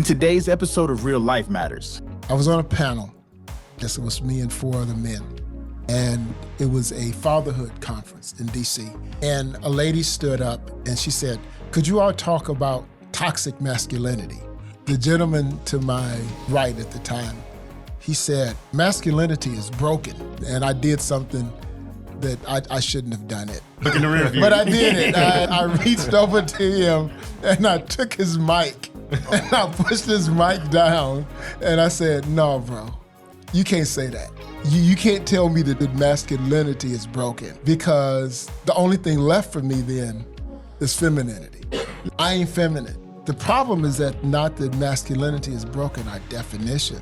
today's episode of Real Life Matters. I was on a panel. I guess it was me and 4 other men. And it was a fatherhood conference in DC. And a lady stood up and she said, "Could you all talk about toxic masculinity?" The gentleman to my right at the time, he said, "Masculinity is broken." And I did something that I shouldn't have done it. Look in the rear view. But I did it. I reached over to him and I took his mic and I pushed his mic down and I said, "No, bro, you can't say that. You can't tell me that masculinity is broken, because the only thing left for me then is femininity. I ain't feminine." The problem is that not that masculinity is broken, our definitions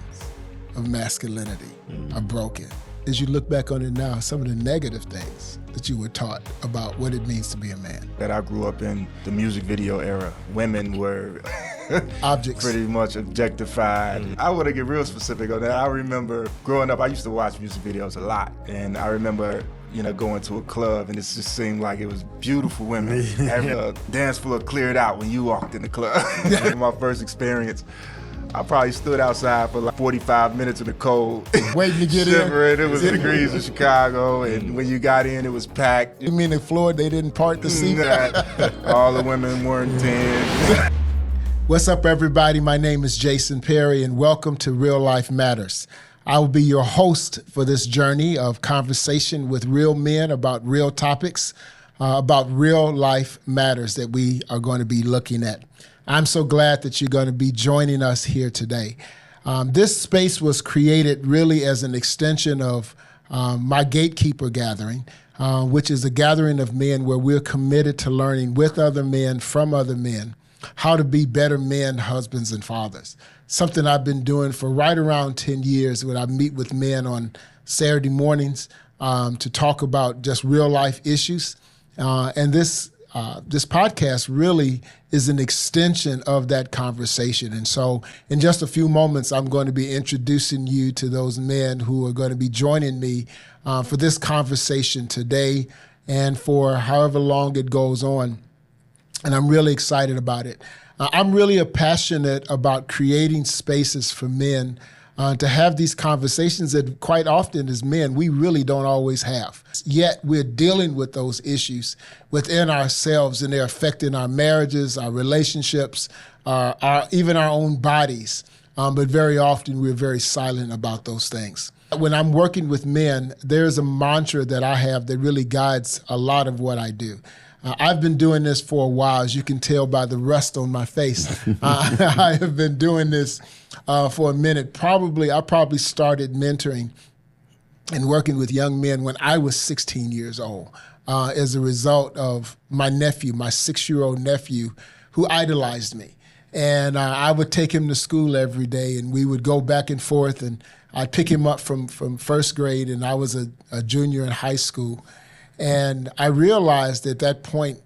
of masculinity are broken. As you look back on it now, some of the negative things that you were taught about what it means to be a man. That I grew up in the music video era. Women were Objects. pretty much objectified. I want to get real specific on that. I remember growing up, I used to watch music videos a lot. And I remember going to a club and it just seemed like it was beautiful women. The dance floor cleared out when you walked in the club. My first experience, I probably stood outside for like 45 minutes in the cold. Waiting to get shivering. It was degrees in Chicago, and when you got in, it was packed. You mean the floor, they didn't part the seat? All the women weren't tan. What's up, everybody? My name is Jason Perry, and welcome to Real Life Matters. I will be your host for this journey of conversation with real men about real topics, about real life matters that we are going to be looking at. I'm so glad that you're going to be joining us here today. This space was created really as an extension of my Gatekeeper gathering, which is a gathering of men where we're committed to learning with other men, from other men, how to be better men, husbands, and fathers. Something I've been doing for right around 10 years, when I meet with men on Saturday mornings to talk about just real life issues. And this podcast really is an extension of that conversation. And so in just a few moments, I'm going to be introducing you to those men who are going to be joining me for this conversation today and for however long it goes on. And I'm really excited about it. I'm really passionate about creating spaces for men to have these conversations that quite often as men, we really don't always have. Yet we're dealing with those issues within ourselves, and they're affecting our marriages, our relationships, even our own bodies. But very often we're very silent about those things. When I'm working with men, there's a mantra that I have that really guides a lot of what I do. I've been doing this for a while, as you can tell by the rust on my face. I have been doing this for a minute. I probably started mentoring and working with young men when I was 16 years old as a result of my nephew, my 6-year-old nephew, who idolized me. And I would take him to school every day, and we would go back and forth, and I'd pick him up from first grade, and I was a junior in high school. And I realized at that point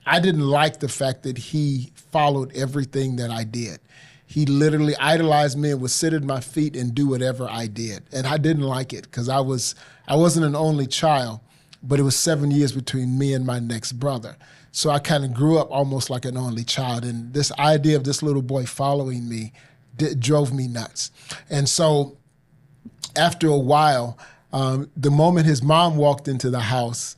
I didn't like the fact that he followed everything that I did. He literally idolized me and would sit at my feet and do whatever I did. And I didn't like it, because I wasn't an only child, but it was 7 years between me and my next brother. So I kind of grew up almost like an only child. And this idea of this little boy following me drove me nuts. And so after a while, the moment his mom walked into the house,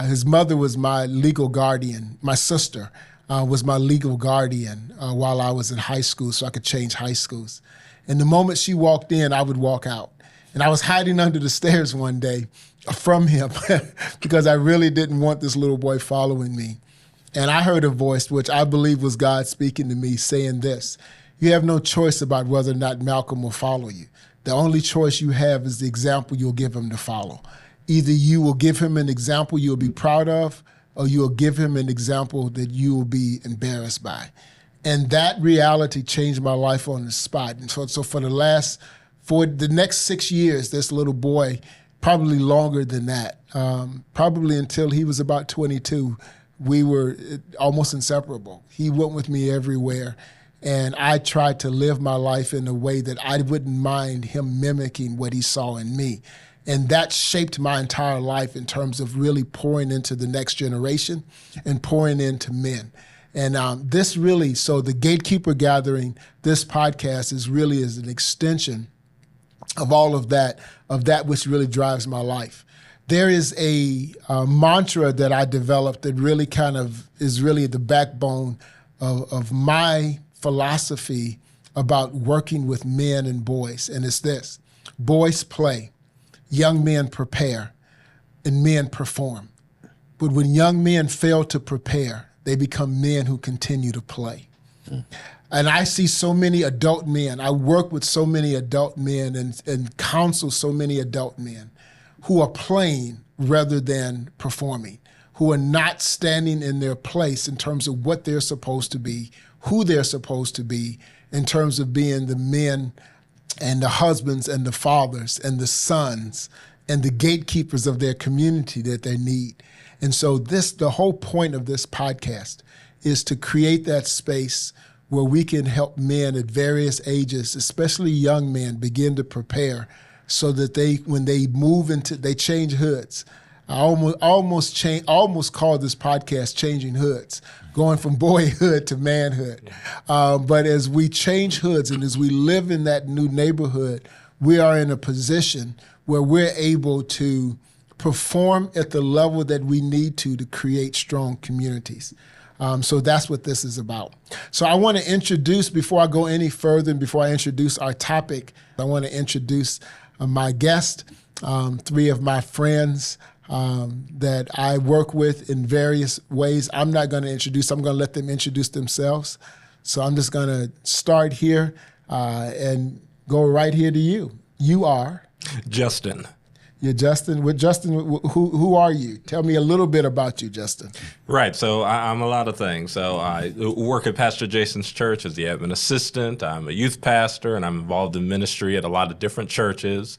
his mother was my legal guardian. My sister was my legal guardian while I was in high school, so I could change high schools. And the moment she walked in, I would walk out. And I was hiding under the stairs one day from him because I really didn't want this little boy following me. And I heard a voice, which I believe was God speaking to me, saying this: "You have no choice about whether or not Malcolm will follow you. The only choice you have is the example you'll give him to follow. Either you will give him an example you'll be proud of, or you'll give him an example that you will be embarrassed by." And that reality changed my life on the spot. And so for the next 6 years, this little boy, probably longer than that, probably until he was about 22, we were almost inseparable. He went with me everywhere. And I tried to live my life in a way that I wouldn't mind him mimicking what he saw in me. And that shaped my entire life in terms of really pouring into the next generation and pouring into men. And this really, so the Gatekeeper Gathering, this podcast is an extension of all of that which really drives my life. There is a mantra that I developed that really kind of is really the backbone of my philosophy about working with men and boys, and it's this: boys play, young men prepare, and men perform. But when young men fail to prepare, they become men who continue to play. And I see so many adult men, I work with so many adult men and counsel so many adult men who are playing rather than performing, who are not standing in their place in terms of what they're supposed to be, who they're supposed to be, in terms of being the men and the husbands and the fathers and the sons and the gatekeepers of their community that they need. And so the whole point of this podcast is to create that space where we can help men at various ages, especially young men, begin to prepare so that when they move into, they change hoods. I almost call this podcast Changing Hoods, going from boyhood to manhood. But as we change hoods and as we live in that new neighborhood, we are in a position where we're able to perform at the level that we need to create strong communities. So that's what this is about. So I want to introduce, before I go any further and before I introduce our topic, I want to introduce my guest, three of my friends that I work with in various ways. I'm not going to introduce, I'm going to let them introduce themselves. So I'm just going to start here and go right here to you. You are? Justin. You're Justin. Who are you? Tell me a little bit about you, Justin. Right. So I'm a lot of things. So I work at Pastor Jason's church as the admin assistant. I'm a youth pastor, and I'm involved in ministry at a lot of different churches.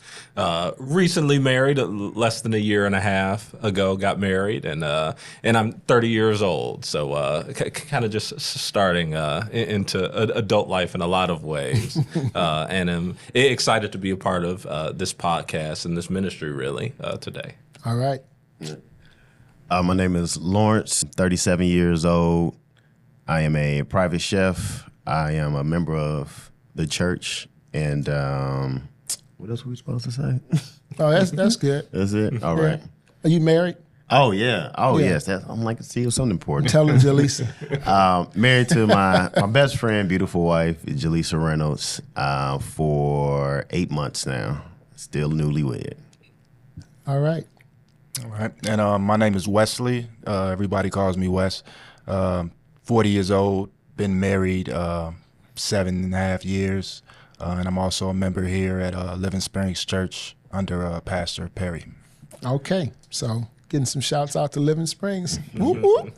Recently married, less than a year and a half ago, got married, and I'm 30 years old. So kind of just starting into adult life in a lot of ways, and I'm excited to be a part of this podcast and this ministry really today. All right. My name is Lawrence, 37 years old. I am a private chef. I am a member of the church. And what else were we supposed to say? Oh, that's good. That's it? All right. Are you married? Oh, yeah. Oh, Yeah. yes. I'm like, see, it was something important. Tell him, Jaleesa. Married to my best friend, beautiful wife, Jaleesa Reynolds, for 8 months now. Still newlywed. All right. All right. And my name is Wesley. Everybody calls me Wes. 40 years old, been married 7.5 years. And I'm also a member here at Living Springs Church under Pastor Perry. Okay. So getting some shouts out to Living Springs. Whoop, whoop.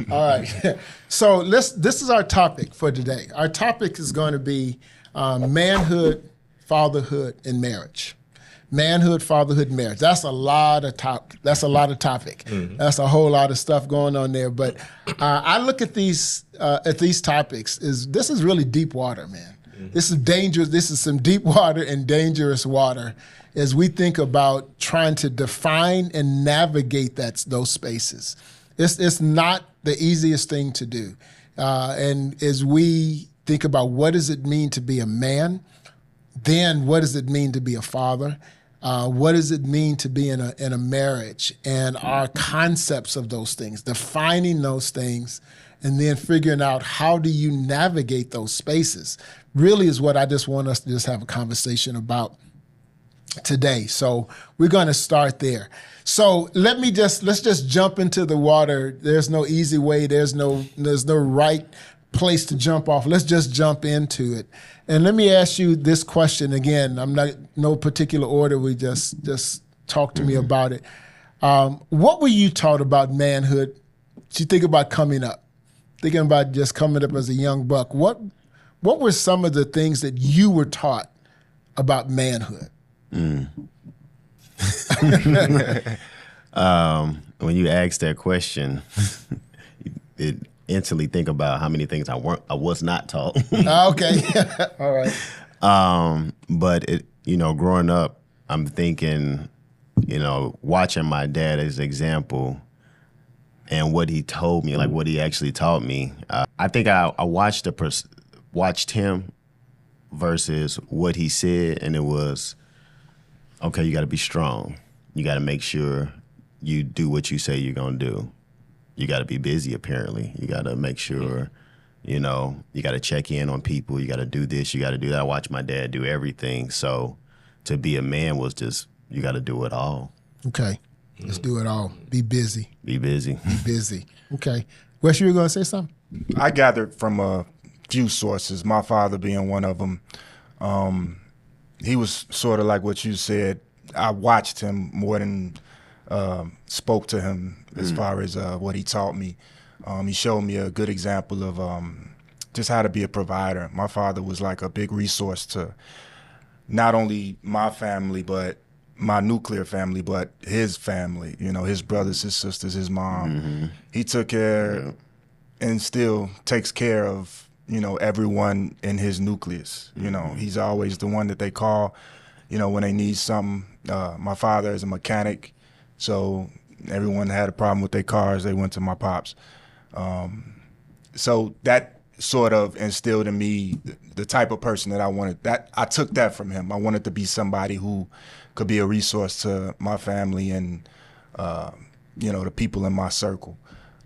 All right. So this is our topic for today. Our topic is going to be manhood, fatherhood, and marriage. Manhood, fatherhood, marriage. That's a lot of topic. That's a whole lot of stuff going on there. But I look at these topics. This is really deep water, man. This is dangerous. This is some deep water and dangerous water as we think about trying to define and navigate those spaces. It's not the easiest thing to do. And as we think about what does it mean to be a man, then what does it mean to be a father? What does it mean to be in a marriage? And our concepts of those things, defining those things, and then figuring out how do you navigate those spaces really is what I just want us to just have a conversation about today. So we're going to start there. So let's just jump into the water. There's no easy way. There's no right place to jump off. Let's just jump into it. And let me ask you this question again. I'm not no particular order. We just talk to me about it. What were you taught about manhood? Did you think about coming up? Thinking about just coming up as a young buck. What were some of the things that you were taught about manhood? When you ask that question, it instantly think about how many things I was not taught. Okay, all right. But growing up, I'm thinking, watching my dad as an example, and what he told me, like what he actually taught me. I think I watched him versus what he said, and it was, okay, you got to be strong. You got to make sure you do what you say you're going to do. You got to be busy, apparently. You got to make sure, you know, you got to check in on people. You got to do this. You got to do that. I watched my dad do everything. So to be a man was just, you got to do it all. Okay. Let's do it all. Be busy. Be busy. Be busy. Okay. Wes, you were going to say something? I gathered from a few sources, my father being one of them. He was sort of like what you said. I watched him more than spoke to him as far as what he taught me. He showed me a good example of just how to be a provider. My father was like a big resource to not only my family, but my nuclear family, but his family, you know, his brothers, his sisters, his mom. He took care and still takes care of, you know, everyone in his nucleus. You know, he's always the one that they call, you know, when they need something. My father is a mechanic, so everyone had a problem with their cars, they went to my pops. So that sort of instilled in me the type of person that I wanted. That I took that from him. I wanted to be somebody who could be a resource to my family and, you know, the people in my circle.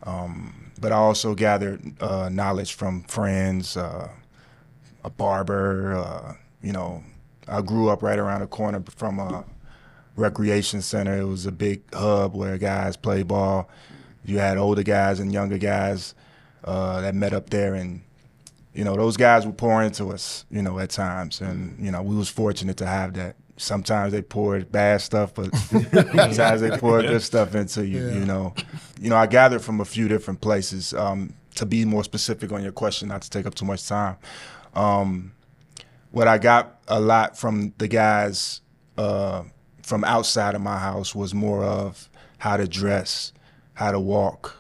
But I also gathered knowledge from friends, a barber. You know, I grew up right around the corner from a recreation center. It was a big hub where guys play ball. You had older guys and younger guys that met up there, and you know, those guys would pour into us, you know, at times, and you know, we was fortunate to have that. Sometimes they poured bad stuff, but sometimes they poured good stuff into you. You know, I gathered from a few different places. To be more specific on your question, not to take up too much time, what I got a lot from the guys from outside of my house was more of how to dress, how to walk,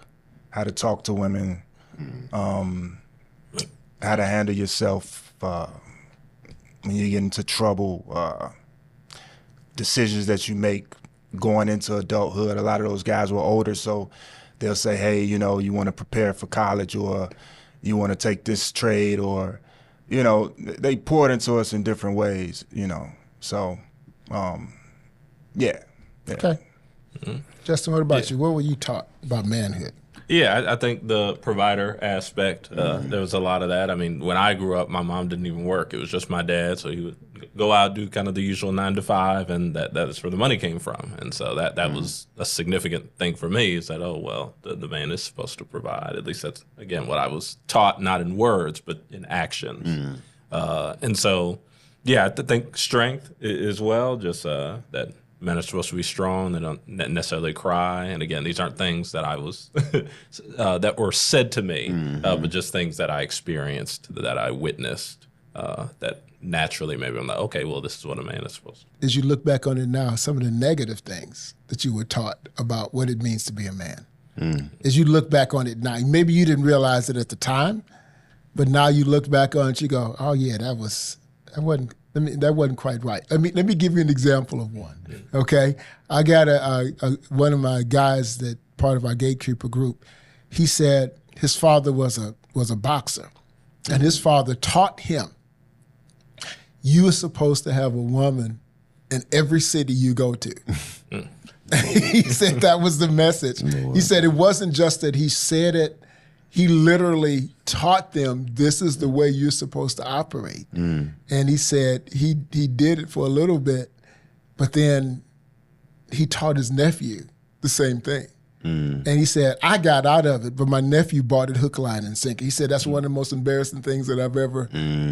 how to talk to women, how to handle yourself when you get into trouble, decisions that you make going into adulthood. A lot of those guys were older, so they'll say, hey, you know, you want to prepare for college, or you want to take this trade, or, you know, they poured into us in different ways, you know. So, yeah. Okay. Justin, what about you? What were you taught about manhood? Yeah, I think the provider aspect, there was a lot of that. I mean, when I grew up, my mom didn't even work. It was just my dad, so he would go out, do kind of the usual 9 to 5, and that is where the money came from. And so that was a significant thing for me, is that, oh, well, the man is supposed to provide. At least that's, again, what I was taught, not in words, but in actions. And so, yeah, I think strength as well, just that men are supposed to be strong. They don't necessarily cry. And again, these aren't things that I was that were said to me, but just things that I experienced, that I witnessed, that naturally maybe I'm like, okay, well, this is what a man is supposed to. As you look back on it now, some of the negative things that you were taught about what it means to be a man. As you look back on it now, maybe you didn't realize it at the time, but now you look back on it, you go, oh yeah, that wasn't quite right. Let me give you an example of one. Okay, I got one of my guys that part of our gatekeeper group. He said his father was a boxer, and his father taught him, you are supposed to have a woman in every city you go to. He said that was the message. He said it wasn't just that he said it. He literally taught them, this is the way you're supposed to operate. And he said he did it for a little bit, but then he taught his nephew the same thing. And he said, I got out of it, but my nephew bought it hook, line, and sinker. He said, that's one of the most embarrassing things that I've ever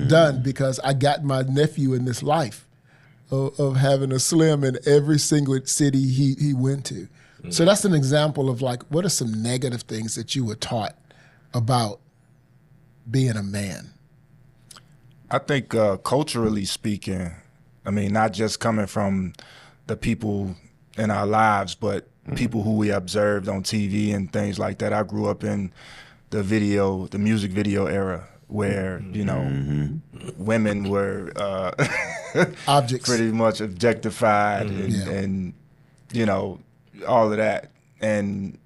done, because I got my nephew in this life of having a slim in every single city he went to. So that's an example of like, what are some negative things that you were taught about being a man? I think culturally speaking, I mean, not just coming from the people in our lives, but people who we observed on TV and things like that. I grew up in the music video era where, you know, women were objects, pretty much objectified and, you know, all of that. And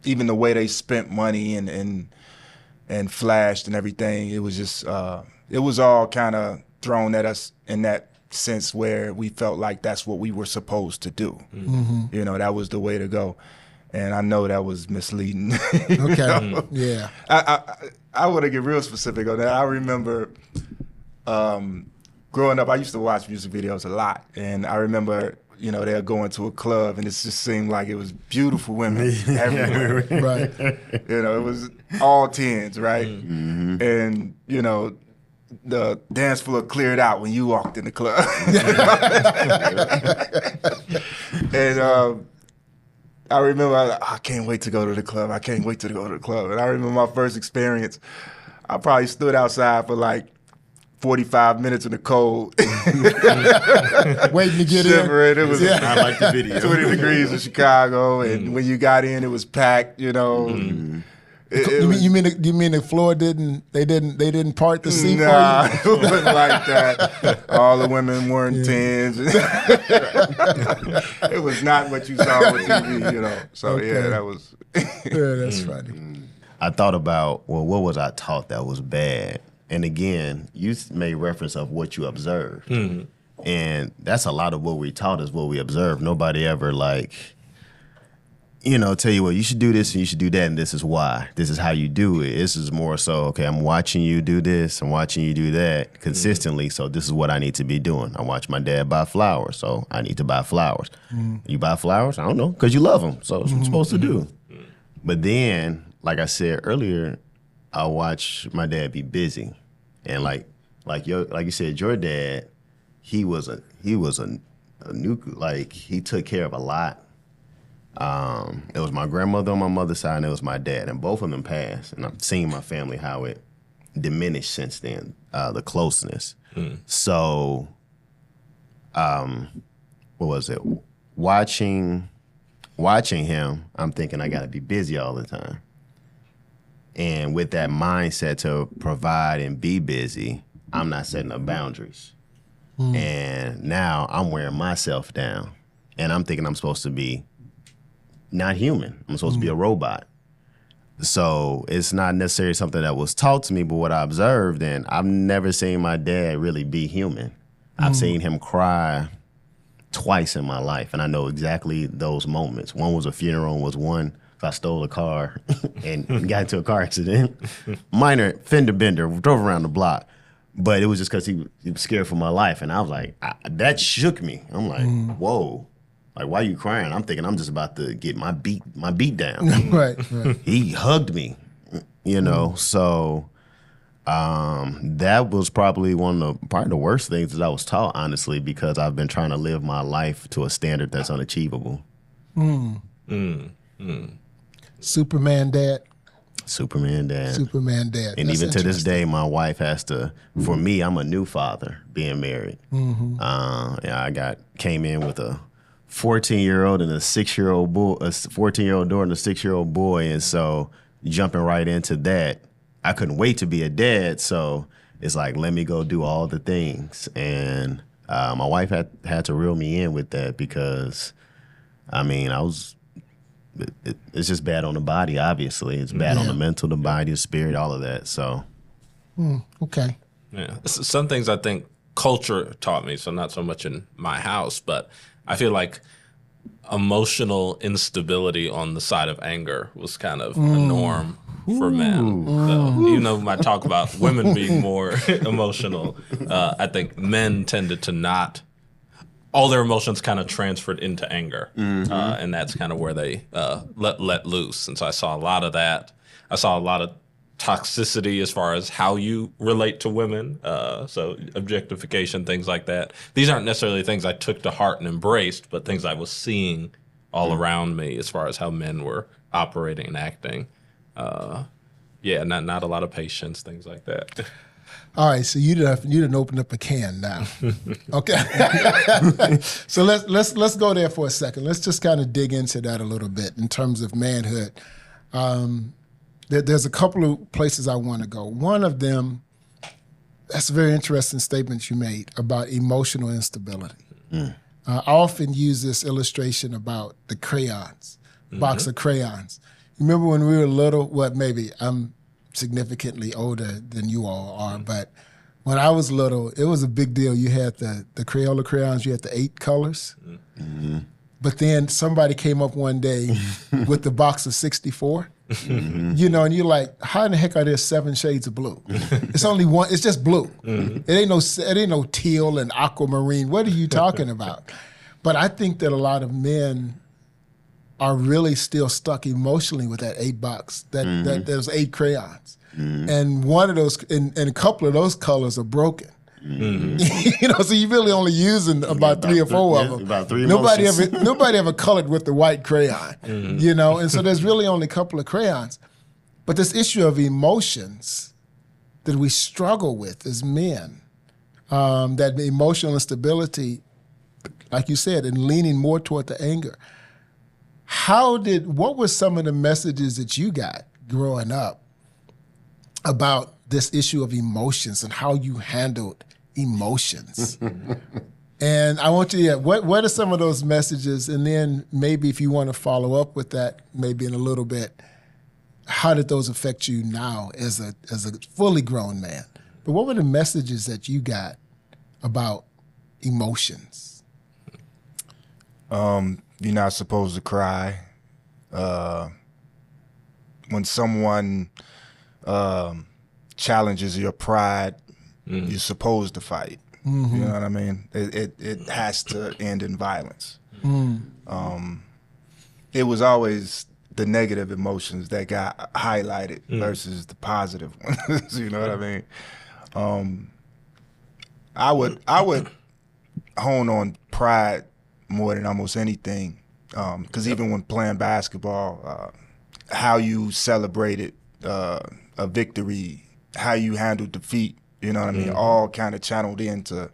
even the way they spent money and flashed and everything, it was just it was all kind of thrown at us in that sense where we felt like that's what we were supposed to do. You know, that was the way to go. And I know that was misleading. Okay. Yeah. I want to get real specific on that. I remember growing up, I used to watch music videos a lot. And I remember, you know, they'll go into a club and it just seemed like it was beautiful women everywhere. Right. You know, it was all tens, right? And, you know, the dance floor cleared out when you walked in the club. And I remember, I can't wait to go to the club. I can't wait to go to the club. And I remember my first experience, I probably stood outside for like 45 minutes in the cold. Waiting to get Shivering. It was I like the video. 20 degrees in Chicago. And when you got in, it was packed, you know. You mean the floor didn't part the sea Nah, for you? it wasn't like that. All the women weren't tens. It was not what you saw on TV, you know. So yeah, that was. Yeah, that's funny. I thought about, well, what was I taught that was bad? And again, you made reference of what you observed. And that's a lot of what we taught is what we observed. Nobody ever like, you know, tell you, well, you should do this and you should do that, and this is why. This is how you do it. This is more so, okay, I'm watching you do this, I'm watching you do that consistently, so this is what I need to be doing. I watch my dad buy flowers, so I need to buy flowers. You buy flowers? I don't know, because you love them, so that's what you're supposed to do. But then, like I said earlier, I watch my dad be busy. And like you said, your dad, he was a like, he took care of a lot. It was my grandmother on my mother's side, and it was my dad, and both of them passed. And I've seen my family how it diminished since then, the closeness. So, what was it? Watching him, I'm thinking I got to be busy all the time. And with that mindset to provide and be busy, I'm not setting up boundaries. And now I'm wearing myself down, and I'm thinking I'm supposed to be not human. I'm supposed to be a robot. So it's not necessarily something that was taught to me, but what I observed, and I've never seen my dad really be human. I've seen him cry twice in my life, and I know exactly those moments. One was a funeral, and was one I stole a car and got into a car accident. Minor fender bender, drove around the block. But it was just because he was scared for my life. And I was like, that shook me. I'm like, whoa. Like, why are you crying? I'm thinking I'm just about to get my beat down. Right. He hugged me, you know. So that was probably the worst things that I was taught, honestly, because I've been trying to live my life to a standard that's unachievable. Superman dad. Superman dad. And That's even to this day, my wife has to, for me, I'm a new father being married. I came in with a 14-year-old and a 6-year-old boy, a 14-year-old daughter and a 6-year-old boy. And so jumping right into that, I couldn't wait to be a dad. So it's like, let me go do all the things. And my wife had to reel me in with that because, I mean, it's just bad on the body, obviously. It's bad on the mental, the body, the spirit, all of that. So. Okay. Yeah. Some things I think culture taught me, so not so much in my house, but I feel like emotional instability on the side of anger was kind of a norm for men. So even though I talk about women being more emotional, I think men tended to not. All their emotions kind of transferred into anger, and that's kind of where they let loose. And so I saw a lot of that. I saw a lot of toxicity as far as how you relate to women, so objectification, things like that. These aren't necessarily things I took to heart and embraced, but things I was seeing all around me as far as how men were operating and acting. Not a lot of patience, things like that. All right, so you done opened up a can now. Okay. So let's go there for a second. Let's just kind of dig into that a little bit in terms of manhood. There's a couple of places I want to go. One of them, that's a very interesting statement you made about emotional instability. I often use this illustration about the crayons, box of crayons. Remember when we were little? What, maybe I'm significantly older than you all are, but when I was little, it was a big deal. You had the Crayola crayons, you had the 8 colors. Mm-hmm. But then somebody came up one day with the box of 64. Mm-hmm. You know, and you're like, how in the heck are there 7 shades of blue? It's only one, it's just blue. Mm-hmm. It ain't no teal and aquamarine. What are you talking about? But I think that a lot of men are really still stuck emotionally with that 8 box, that those 8 crayons. Mm-hmm. And one of those, and a couple of those colors are broken. Mm-hmm. You know, so you're really only using about 3 or 4 of them. About 3 nobody ever colored with the white crayon. Mm-hmm. You know, and so there's really only a couple of crayons. But this issue of emotions that we struggle with as men, that emotional instability, like you said, and leaning more toward the anger. What were some of the messages that you got growing up about this issue of emotions and how you handled emotions? And I want you to, what are some of those messages? And then maybe if you want to follow up with that, maybe in a little bit, how did those affect you now as a fully grown man? But what were the messages that you got about emotions? You're not supposed to cry. When someone challenges your pride, you're supposed to fight. Mm-hmm. You know what I mean? It has to end in violence. It was always the negative emotions that got highlighted versus the positive ones. You know what I mean? I would hone on pride more than almost anything, because even when playing basketball, how you celebrated a victory, how you handled defeat, you know what I mean, all kind of channeled into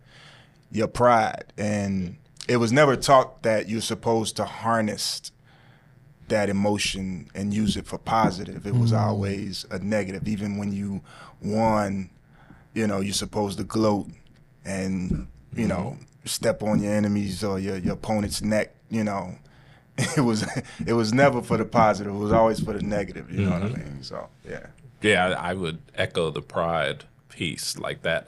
your pride. And it was never taught that you're supposed to harness that emotion and use it for positive. It was always a negative. Even when you won, you know, you're supposed to gloat and, you know, step on your enemies or your opponent's neck, you know. It was never for the positive. It was always for the negative, you know what I mean? So, yeah. Yeah, I would echo the pride piece like that.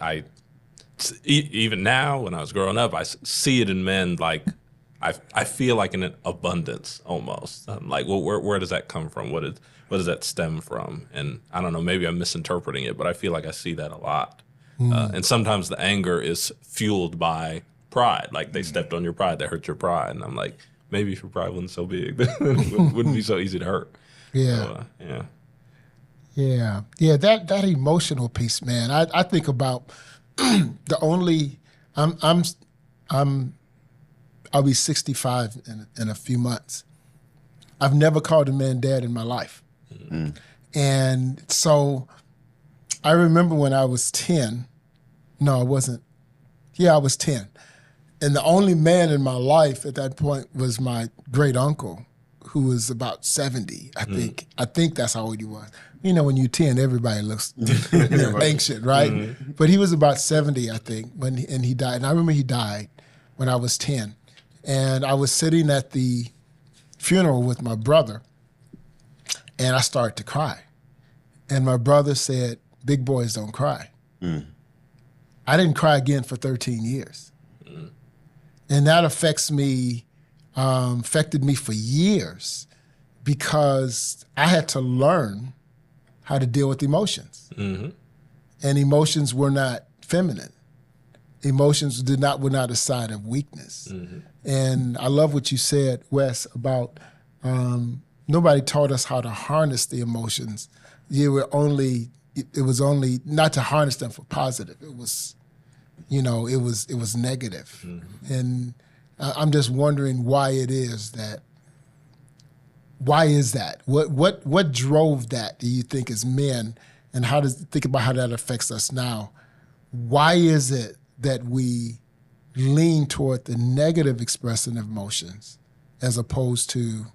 Even now, when I was growing up, I see it in men like I feel like in an abundance almost. I'm like, well, where does that come from? What does that stem from? And I don't know, maybe I'm misinterpreting it, but I feel like I see that a lot. And sometimes the anger is fueled by pride. Like they stepped on your pride, that hurt your pride. And I'm like, maybe if your pride wasn't so big, then it wouldn't be so easy to hurt. Yeah. So, yeah. Yeah, that emotional piece, man. I think about I'll be 65 in a few months. I've never called a man dad in my life. Mm-hmm. And so I remember when I was 10, no, I wasn't. Yeah, I was 10. And the only man in my life at that point was my great uncle, who was about 70, I think. I think that's how old he was. You know, when you're 10, everybody looks ancient, right? Mm-hmm. But he was about 70, I think, and he died. And I remember he died when I was 10. And I was sitting at the funeral with my brother, and I started to cry. And my brother said, "Big boys don't cry." Mm. I didn't cry again for 13 years. Mm. And that affected me for years, because I had to learn how to deal with emotions. Mm-hmm. And emotions were not feminine. Emotions were not a sign of weakness. Mm-hmm. And I love what you said, Wes, about nobody taught us how to harness the emotions. It was only not to harness them for positive. It was, you know, it was negative. Mm-hmm. And I'm just wondering why is that? What drove that, do you think, as men? And think about how that affects us now. Why is it that we lean toward the negative expression of emotions as opposed to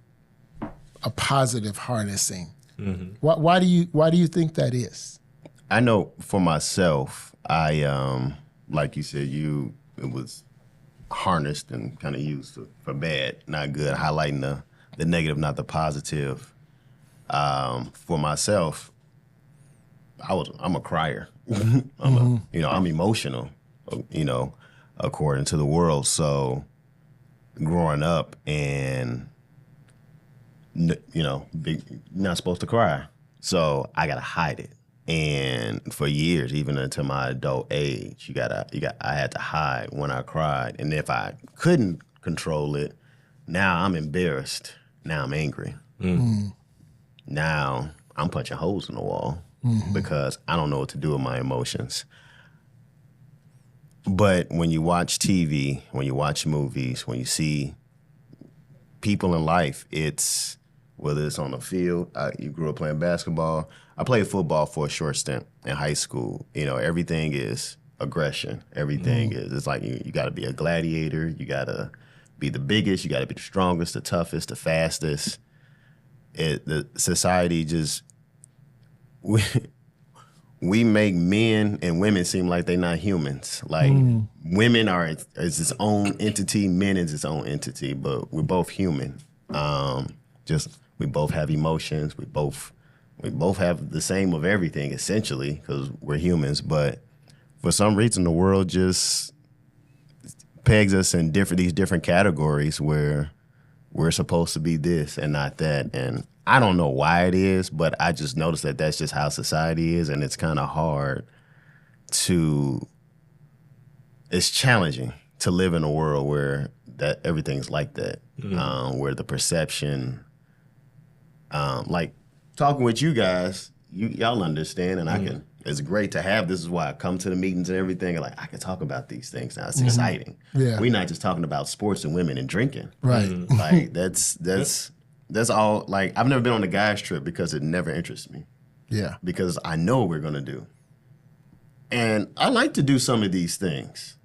a positive harnessing? Mm-hmm. Why do you think that is? I know for myself, I like you said, it was harnessed and kind of used for bad, not good, highlighting the negative, not the positive. For myself, I'm a crier. I'm emotional, according to the world. So growing up and, not supposed to cry. So I got to hide it. And for years, even until my adult age, I had to hide when I cried. And if I couldn't control it, now I'm embarrassed. Now I'm angry. Now I'm punching holes in the wall because I don't know what to do with my emotions. But when you watch TV, when you watch movies, when you see people in life, it's whether it's on the field, you grew up playing basketball. I played football for a short stint in high school. Everything is aggression. Everything it's like you got to be a gladiator. You got to be the biggest. You got to be the strongest, the toughest, the fastest. The society just we make men and women seem like they're not humans. Like women are is its own entity, men is its own entity, but we're both human. We both have emotions. We both have the same of everything essentially because we're humans. But for some reason, the world just pegs us in these different categories where we're supposed to be this and not that. And I don't know why it is, but I just noticed that that's just how society is, and it's kind of hard it's challenging to live in a world where that everything's like that, where the perception, like talking with you guys, y'all understand, and it's great to have. This is why I come to the meetings and everything. And I can talk about these things now. It's exciting. Yeah. We're not just talking about sports and women and drinking. Right. Like that's all. Like I've never been on a guy's trip because it never interests me. Yeah. Because I know what we're gonna do. And I like to do some of these things,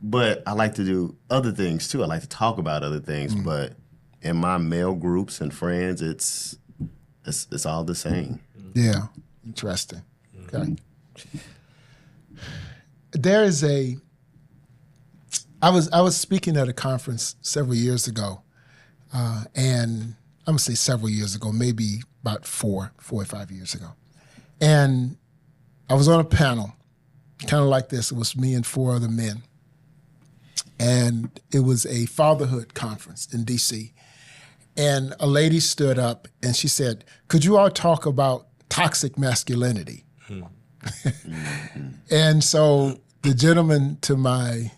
but I like to do other things too. I like to talk about other things, but in my male groups and friends, it's all the same. Yeah. Interesting. Okay. There is I was speaking at a conference several years ago, and I'm gonna say several years ago, maybe about 4 or 5 years ago. And I was on a panel, kind of like this. It was me and 4 other men. And it was a fatherhood conference in DC. And a lady stood up and she said, "Could you all talk about toxic masculinity?" And so the gentleman to my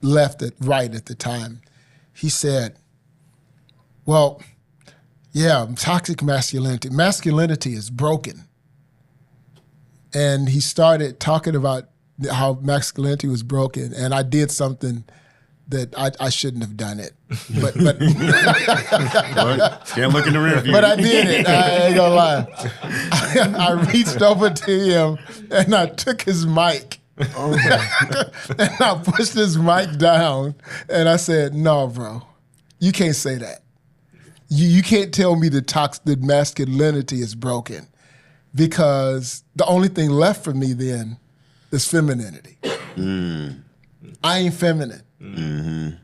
right at the time, he said, "Well, yeah, toxic masculinity. Masculinity is broken." And he started talking about how masculinity was broken, and I did something that I shouldn't have done it. But Can't look in the rear view. But I did it. I ain't gonna lie. I reached over to him and I took his mic. And I pushed his mic down and I said, "No, bro, you can't say that. You can't tell me that masculinity is broken, because the only thing left for me then is femininity. I ain't feminine.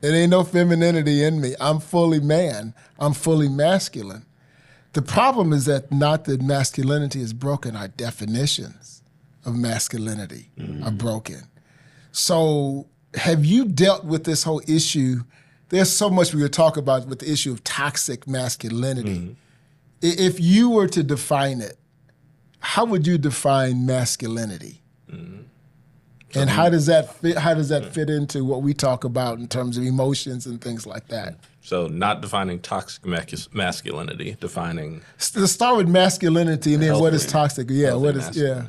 There ain't no femininity in me. I'm fully man. I'm fully masculine. The problem is that not that masculinity is broken, our definitions of masculinity are broken. So have you dealt with this whole issue? There's so much we could talk about with the issue of toxic masculinity. If you were to define it, how would you define masculinity? And how does that fit? How does that fit into what we talk about in terms of emotions and things like that? So not defining toxic masculinity, defining. Let's start with masculinity, and then Healthy. what is toxic? Yeah, Healthy what is masculinity.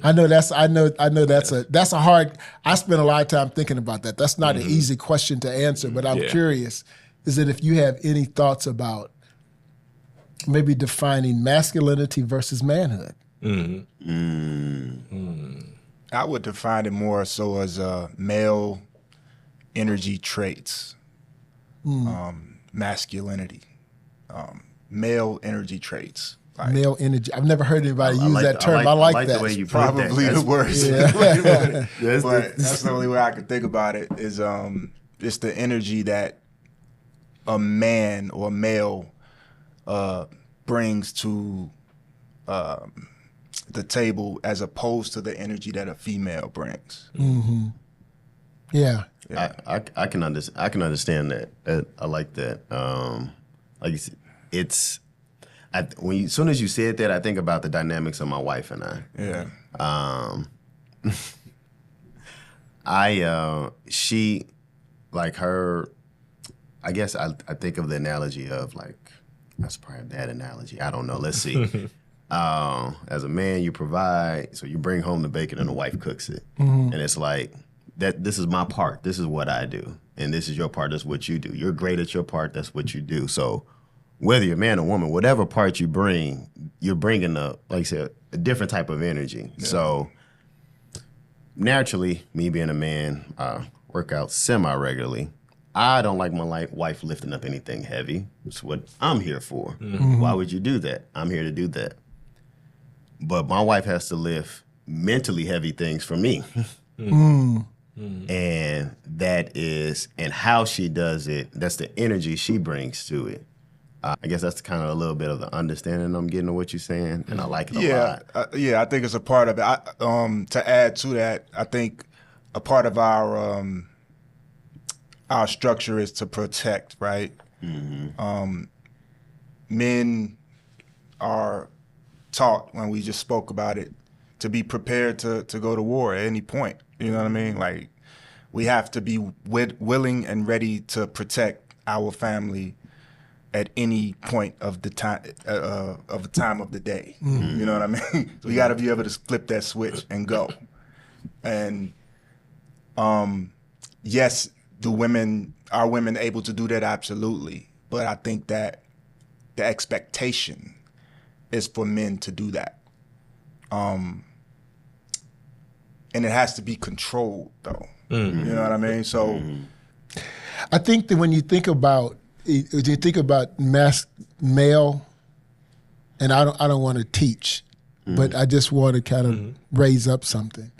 I know that's a hard. I spent a lot of time thinking about that. That's not an easy question to answer, but I'm curious. Is that if you have any thoughts about maybe defining masculinity versus manhood? I would define it more so as male energy traits, masculinity, male energy traits. Like, Male energy. I've never heard anybody use that term. I like that. The way you put probably that. the worst. That's But that's the only way I could think about it is it's the energy that a man or male brings to the table as opposed to the energy that a female brings. Yeah. I can understand that. I like that. Like you said, it's as soon as you said that, I think about the dynamics of my wife and I. Yeah. She, like her, I guess I think of the analogy of like, that's probably a bad analogy. I don't know. Let's see. As a man, you provide, so you bring home the bacon and the wife cooks it. And it's like, this is my part. This is what I do. And this is your part. That's what you do. You're great at your part. That's what you do. So whether you're a man or woman, whatever part you bring, you're bringing like I said, a different type of energy. Yeah. So naturally, me being a man, work out semi-regularly. I don't like my wife lifting up anything heavy. It's what I'm here for. Why would you do that? I'm here to do that. But my wife has to lift mentally heavy things for me. And that is, and how she does it, that's the energy she brings to it. I guess that's kind of a little bit of the understanding I'm getting of what you're saying, and I like it a lot. Yeah, I think it's a part of it. To add to that, I think a part of our structure is to protect, right? Men are taught, when we just spoke about it, to be prepared to go to war at any point. You know what I mean? Like, we have to be willing and ready to protect our family at any point of the time of the day. You know what I mean? So we got to be able to flip that switch and go. And yes, are women able to do that? Absolutely. But I think that the expectation is for men to do that. And it has to be controlled, though. You know what I mean? So I think that when you think about male, and I don't want to teach, but I just want to kind of raise up something.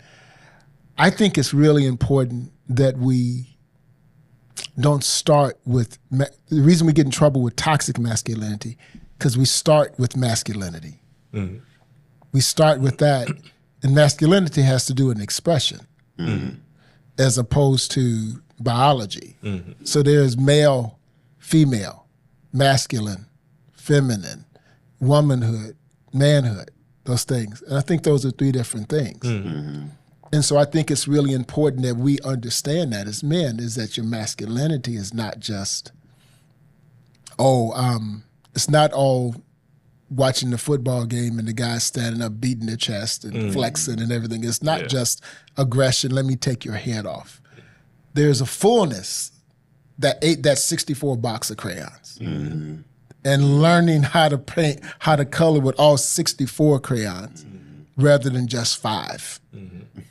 I think it's really important that we don't start with the reason we get in trouble with toxic masculinity, because we start with masculinity. We start with that, and masculinity has to do with an expression as opposed to biology. So there's male, female, masculine, feminine, womanhood, manhood, those things. And I think those are three different things. And so I think it's really important that we understand that as men, is that your masculinity is not just, it's not all watching the football game and the guy standing up beating their chest and flexing and everything. It's not just aggression, let me take your head off. There's a fullness that ate that 64 box of crayons. And learning how to paint, how to color with all 64 crayons rather than just 5.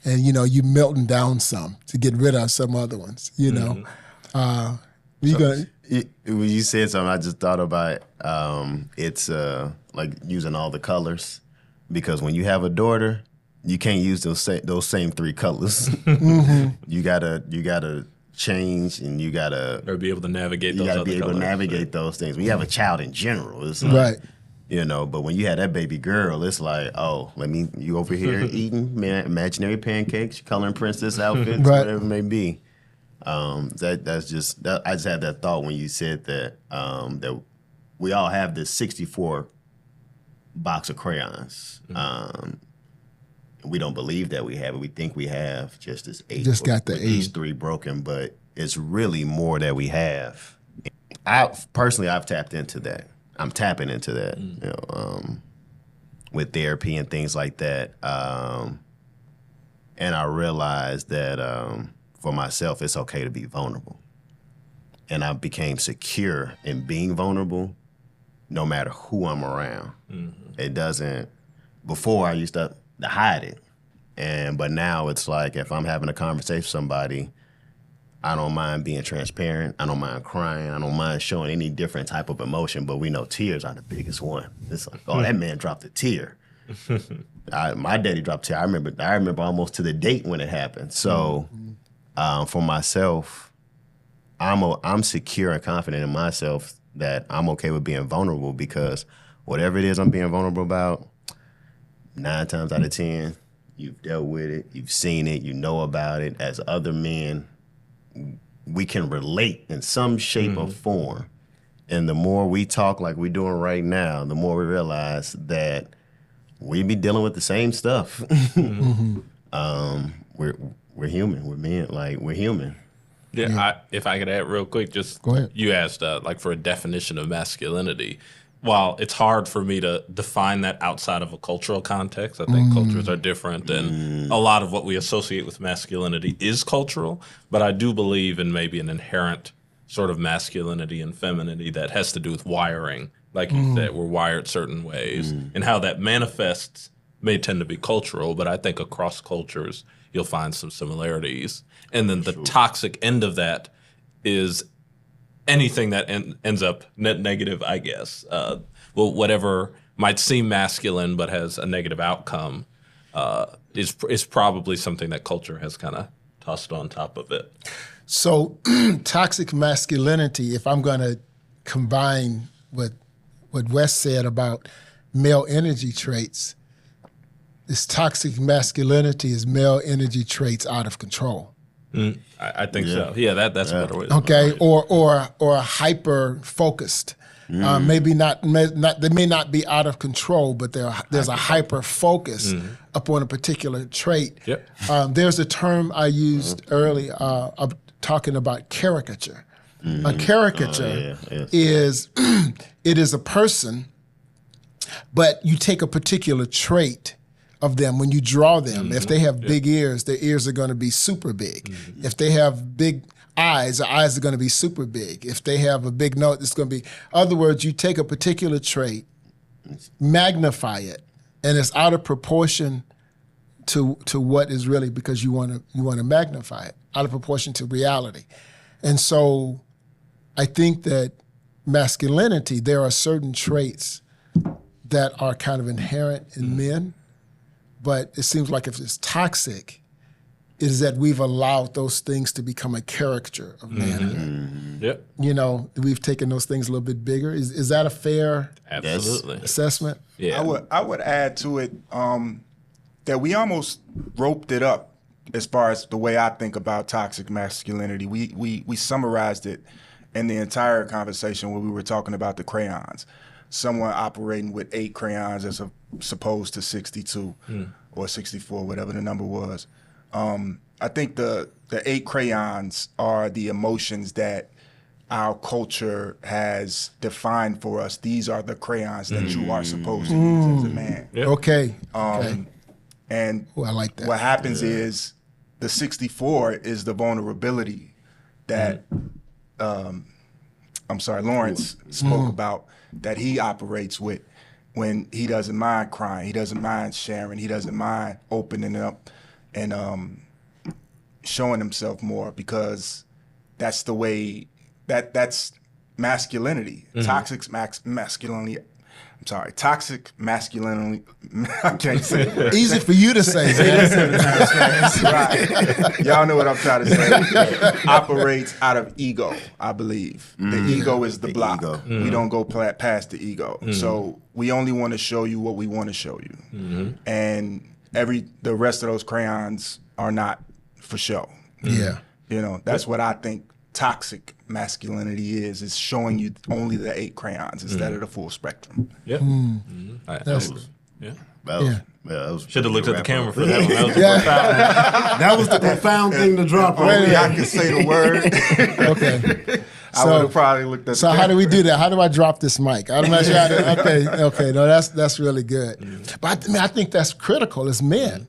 And, you melting down some to get rid of some other ones, When you said something, I just thought about it's like using all the colors, because when you have a daughter, you can't use those same 3 colors. You gotta change, and you gotta be able to navigate. You gotta be able to navigate those things. When you have a child in general, it's like, right. But when you had that baby girl, it's like, you over here eating imaginary pancakes, coloring princess outfits, whatever it may be. I just had that thought when you said that that we all have this 64 box of crayons. We don't believe that we have it. We think we have just this 8. Just got the 8. These 3 broken, but it's really more that we have. I've tapped into that. I'm tapping into that, with therapy and things like that. And I realized that for myself, it's okay to be vulnerable. And I became secure in being vulnerable no matter who I'm around. It doesn't, before I used to hide it. But now it's like, if I'm having a conversation with somebody, I don't mind being transparent. I don't mind crying. I don't mind showing any different type of emotion, but we know tears are the biggest one. It's like, that man dropped a tear. My daddy dropped a tear. I remember almost to the date when it happened. So for myself, I'm secure and confident in myself that I'm okay with being vulnerable, because whatever it is I'm being vulnerable about, 9 times out of 10, you've dealt with it, you've seen it, you know about it. As other men, we can relate in some shape or form. And the more we talk like we're doing right now, the more we realize that we be dealing with the same stuff. We're human. We're men. Like, we're human. Yeah, if I could add real quick, just Go ahead. you asked like for a definition of masculinity. While it's hard for me to define that outside of a cultural context, I think cultures are different, and a lot of what we associate with masculinity is cultural. But I do believe in maybe an inherent sort of masculinity and femininity that has to do with wiring. Like you said, we're wired certain ways, and how that manifests may tend to be cultural, but I think across cultures you'll find some similarities. And then the toxic end of that is anything that ends up net negative, I guess. Whatever might seem masculine but has a negative outcome is probably something that culture has kind of tossed on top of it. So toxic masculinity, if I'm going to combine what Wes said about male energy traits, this toxic masculinity is male energy traits out of control. I think so. Yeah, that's a better way to Okay, put it. or hyper focused. Maybe not. They may not be out of control, but there's a hyper focus upon a particular trait. Yep. There's a term I used earlier of talking about caricature. A caricature is it is a person, but you take a particular trait of them when you draw them. If they have big ears, their ears are going to be super big. If they have big eyes, their eyes are going to be super big. If they have a big nose, it's going to be. In other words, you take a particular trait, magnify it, and it's out of proportion to what is really, because you want to magnify it, out of proportion to reality. And so I think that masculinity, there are certain traits that are kind of inherent in men, but it seems like if it's toxic, it is that we've allowed those things to become a caricature of manhood. Yep. You know, we've taken those things a little bit bigger. Is that a fair Absolutely. assessment? Yeah. I would add to it that we almost roped it up as far as the way I think about toxic masculinity. We summarized it in the entire conversation when we were talking about the crayons. Someone operating with 8 crayons as opposed to 62 or 64, whatever the number was. I think the 8 crayons are the emotions that our culture has defined for us. These are the crayons that you are supposed to use as a man. Yep. Okay. And I like that. what happens is the 64 is the vulnerability that Lawrence spoke about, that he operates with, when he doesn't mind crying, he doesn't mind sharing, he doesn't mind opening up and showing himself more, because that's the way that's masculinity. Toxic masculinity. I'm sorry, toxic masculinity. I can't say it. Easy for you to say. Right. Y'all know what I'm trying to say. Operates out of ego, I believe. The ego is the block. Ego. We don't go past the ego. So we only want to show you what we want to show you. And the rest of those crayons are not for show. Yeah. You know, that's what I think toxic masculinity is showing you only the 8 crayons instead of the full spectrum. Yep. Should have looked at the camera for that one. That was the profound thing to drop. Maybe I can say the word. Okay. I would have probably looked at. So how do we do that? How do I drop this mic? I'm not sure how to. Okay. No, that's really good. But I think that's critical as men.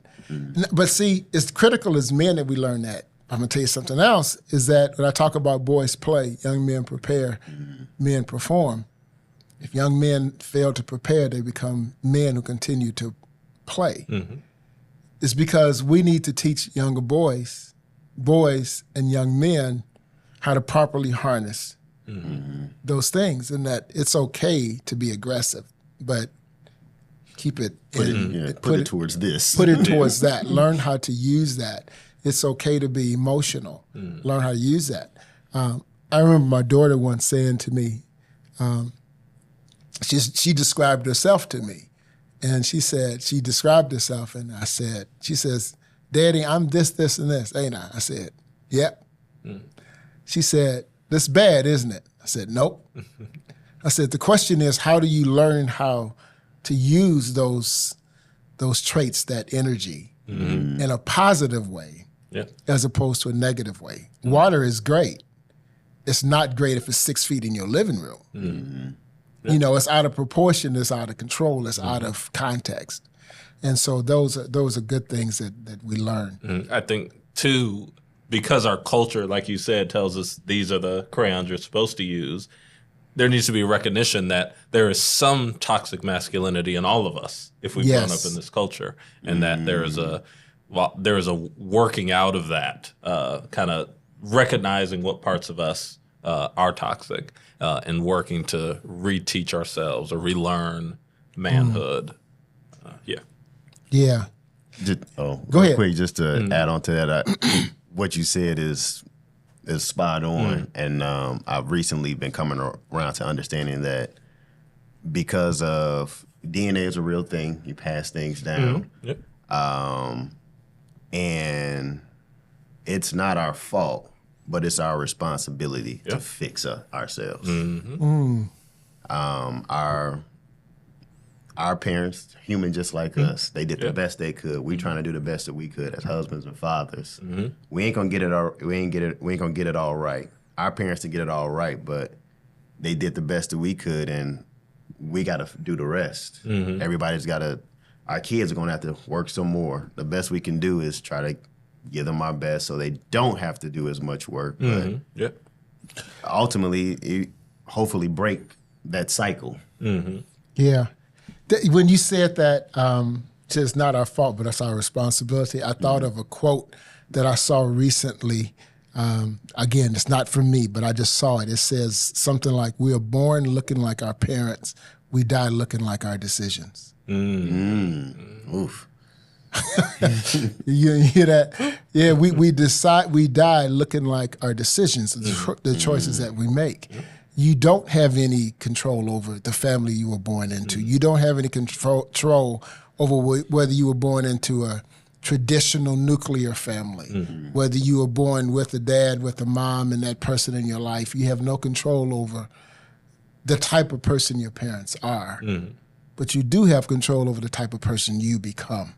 But see, it's critical as men that we learn that. I'm gonna tell you something else. Is that when I talk about boys play, young men prepare, men perform. If young men fail to prepare, they become men who continue to play. It's because we need to teach younger boys and young men how to properly harness those things, and that it's okay to be aggressive, but keep it. Put it towards this. Put it towards that. Learn how to use that. It's okay to be emotional. Learn how to use that. I remember my daughter once saying to me, she described herself to me. And she described herself, and she says, Daddy, I'm this, this, and this, ain't I? I said, yep. She said, that's bad, isn't it? I said, nope. I said, the question is, how do you learn how to use those traits, that energy, in a positive way as opposed to a negative way? Water is great. It's not great if it's 6 feet in your living room. You know, it's out of proportion, it's out of control, it's out of context. And so those are good things that we learn. I think, too, because our culture, like you said, tells us these are the crayons you're supposed to use, there needs to be a recognition that there is some toxic masculinity in all of us if we've grown up in this culture, and that there is a working out of that, kind of recognizing what parts of us are toxic, and working to reteach ourselves or relearn manhood. Yeah. Go ahead. Quick, just to add on to that, what you said is spot on, and I've recently been coming around to understanding that because of DNA is a real thing, you pass things down, and it's not our fault, but it's our responsibility to fix ourselves. Our parents, human just like us, they did the best they could. We trying to do the best that we could as husbands and fathers. We ain't gonna get it all. We ain't gonna get it all right. Our parents didn't get it all right, but they did the best that we could, and we got to do the rest. Everybody's got to. Our kids are gonna have to work some more. The best we can do is try to give them our best, so they don't have to do as much work. But ultimately, hopefully, break that cycle. Yeah. When you said that, it's not our fault, but it's our responsibility, I thought of a quote that I saw recently. Again, it's not from me, but I just saw it. It says something like, we are born looking like our parents. We die looking like our decisions. Oof. You hear that? Yeah, we die looking like our decisions, the choices that we make. You don't have any control over the family you were born into. You don't have any control over whether you were born into a traditional nuclear family, whether you were born with a dad, with a mom, and that person in your life. You have no control over the type of person your parents are. But you do have control over the type of person you become,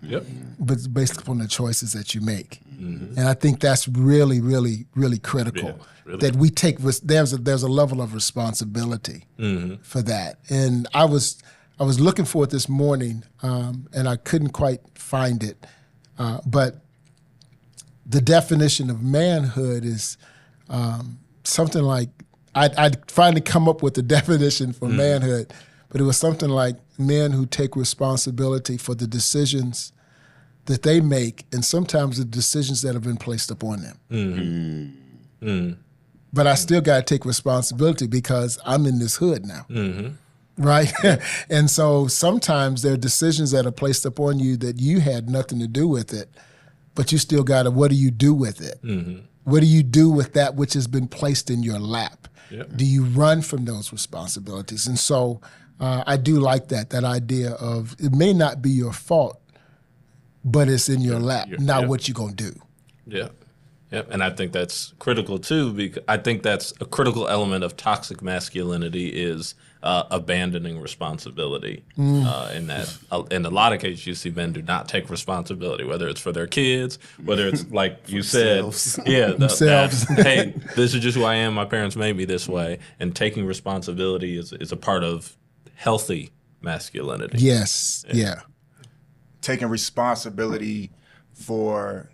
but based upon the choices that you make. And I think that's really, really, really critical. That we take, there's a level of responsibility for that. And I was looking for it this morning, and I couldn't quite find it. But the definition of manhood is something like, I'd finally come up with the definition for manhood, but it was something like men who take responsibility for the decisions that they make, and sometimes the decisions that have been placed upon them. But I still got to take responsibility because I'm in this hood now, right? And so sometimes there are decisions that are placed upon you that you had nothing to do with it, but you still got to, what do you do with it? What do you do with that which has been placed in your lap? Do you run from those responsibilities? And so I do like that idea of it may not be your fault, but it's in your lap. Now what you gonna do? And I think that's critical too, because I think that's a critical element of toxic masculinity is abandoning responsibility. In that, in a lot of cases, you see men do not take responsibility, whether it's for their kids, whether it's like you said, Themselves. hey, this is just who I am. My parents made me this way, and taking responsibility is a part of healthy masculinity. Yes. Yeah. Taking responsibility for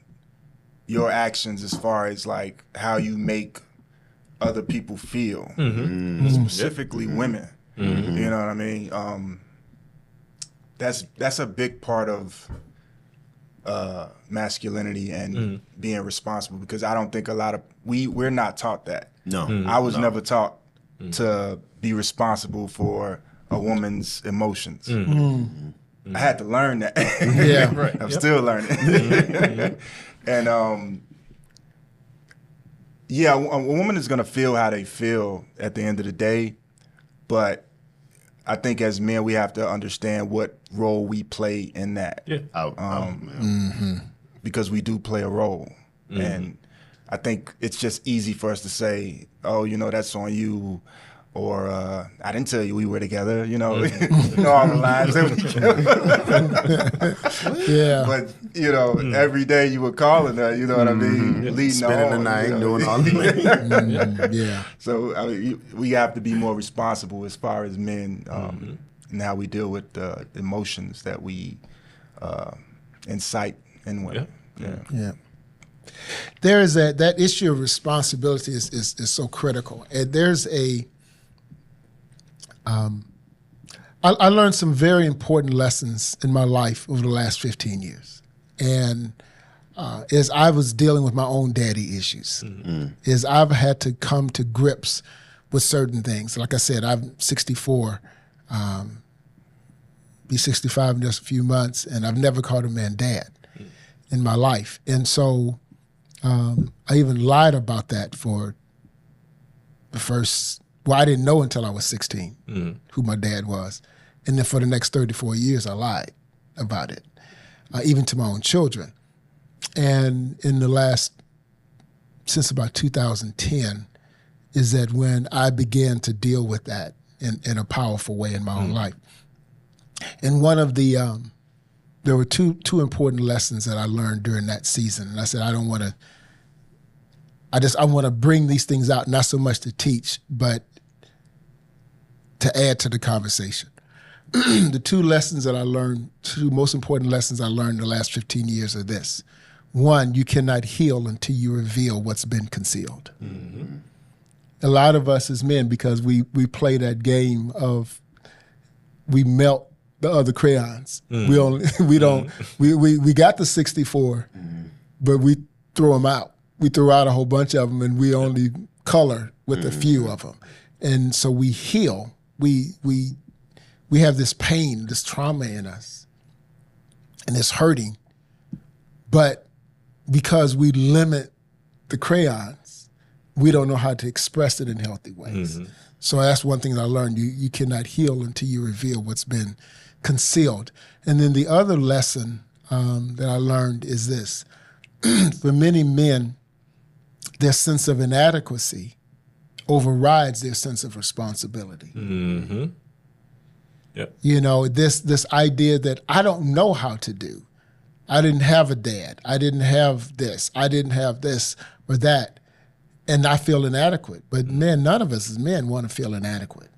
your actions as far as like how you make other people feel, specifically women. You know what I mean? That's a big part of masculinity and being responsible, because I don't think a lot of we're not taught that. No, I was never taught to be responsible for a woman's emotions. I had to learn that. I'm still learning. And a woman is gonna feel how they feel at the end of the day, but I think as men, we have to understand what role we play in that. Yeah. Because we do play a role. And I think it's just easy for us to say, oh, that's on you. Or I didn't tell you we were together, you know all the lines that we Yeah. But, every day you were calling her, you know what I mean? Leading Spending the home, night, doing all the things. Yeah. So I mean, we have to be more responsible as far as men and how we deal with the emotions that we incite in women. Yeah. There is that issue of responsibility is so critical. And there's I learned some very important lessons in my life over the last 15 years. And as I was dealing with my own daddy issues, is I've had to come to grips with certain things. Like I said, I'm 64, be 65 in just a few months, and I've never called a man dad in my life. And so I even lied about that for the first, I didn't know until I was 16 who my dad was. And then for the next 34 years, I lied about it, even to my own children. And in the since about 2010, is that when I began to deal with that in a powerful way in my own life. And one of the, there were two important lessons that I learned during that season. And I said, I want to bring these things out, not so much to teach, but to add to the conversation. The two most important lessons I learned in the last 15 years are this. One, you cannot heal until you reveal what's been concealed. A lot of us as men, because we play that game of we melt the other crayons. We got the 64, but we throw them out. We throw out a whole bunch of them, and we only color with a few of them. And so we heal. We have this pain, this trauma in us, and it's hurting. But because we limit the crayons, we don't know how to express it in healthy ways. So that's one thing that I learned. You cannot heal until you reveal what's been concealed. And then the other lesson that I learned is this. For many men, their sense of inadequacy overrides their sense of responsibility. Yep. This idea that I don't know how to do. I didn't have a dad. I didn't have this. I didn't have this or that. And I feel inadequate. But men, none of us as men want to feel inadequate.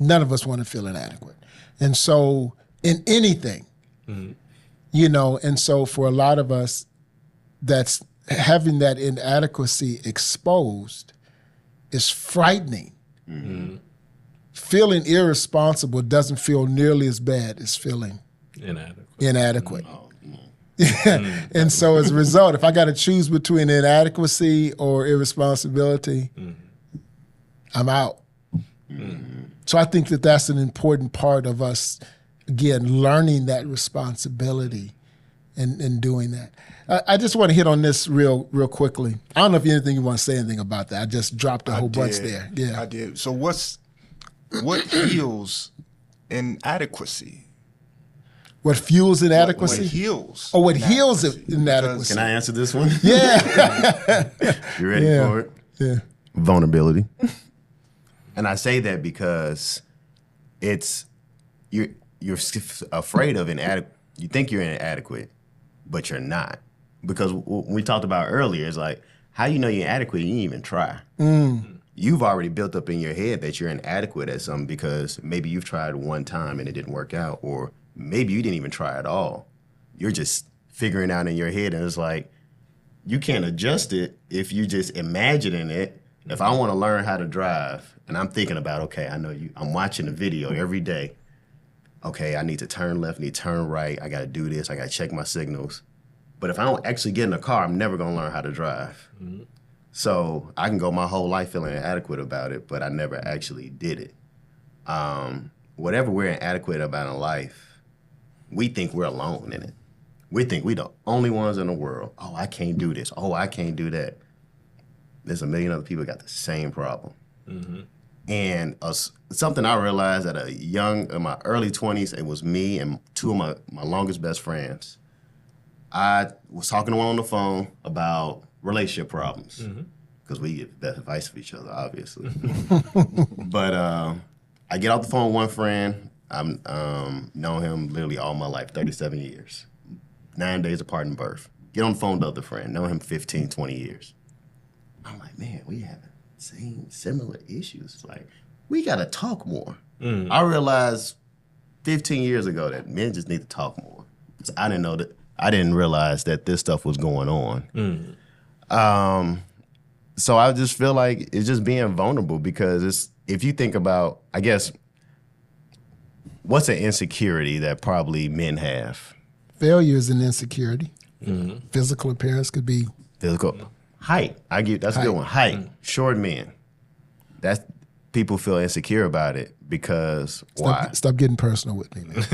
None of us want to feel inadequate. And so in anything, and so for a lot of us, that's having that inadequacy exposed is frightening. Feeling irresponsible doesn't feel nearly as bad as feeling inadequate. And so as a result, if I got to choose between inadequacy or irresponsibility, I'm out. So I think that that's an important part of us, again, learning that responsibility and doing that. I just want to hit on this real quickly. I don't know if you want to say anything about that. I just dropped a whole bunch there. Yeah, I did. So what heals inadequacy? What fuels inadequacy? What heals? Oh, what heals inadequacy? Can I answer this one? Yeah. You ready for it? Yeah. Vulnerability. And I say that because you're afraid of inadequate. You think you're inadequate, but you're not. Because when we talked about earlier, it's like, how you know you're inadequate, you didn't even try. You've already built up in your head that you're inadequate at something because maybe you've tried one time and it didn't work out, or maybe you didn't even try at all. You're just figuring out in your head, and it's like, you can't adjust it if you just imagining it. If I want to learn how to drive, and I'm thinking about, okay, I know I'm watching a video every day. Okay, I need to turn left, need to turn right. I got to do this. I got to check my signals. But if I don't actually get in a car, I'm never going to learn how to drive. So I can go my whole life feeling inadequate about it, but I never actually did it. Whatever we're inadequate about in life, we think we're alone in it. We think we're the only ones in the world. Oh, I can't do this. Oh, I can't do that. There's a million other people got the same problem. And something I realized at in my early 20s, it was me and two of my longest best friends. I was talking to one on the phone about relationship problems because we get best advice of each other, obviously. But I get off the phone with one friend. I've known him literally all my life, 37 years, 9 days apart in birth. Get on the phone with the other friend, known him 15, 20 years. I'm like, man, we have similar issues. Like, we got to talk more. I realized 15 years ago that men just need to talk more. Because I didn't realize that this stuff was going on. So I just feel like it's just being vulnerable because if you think about, I guess, what's an insecurity that probably men have? Failure is an insecurity. Physical appearance could be physical. Height. That's a good one. Height. Short men. People feel insecure about it because why? Stop getting personal with me, man.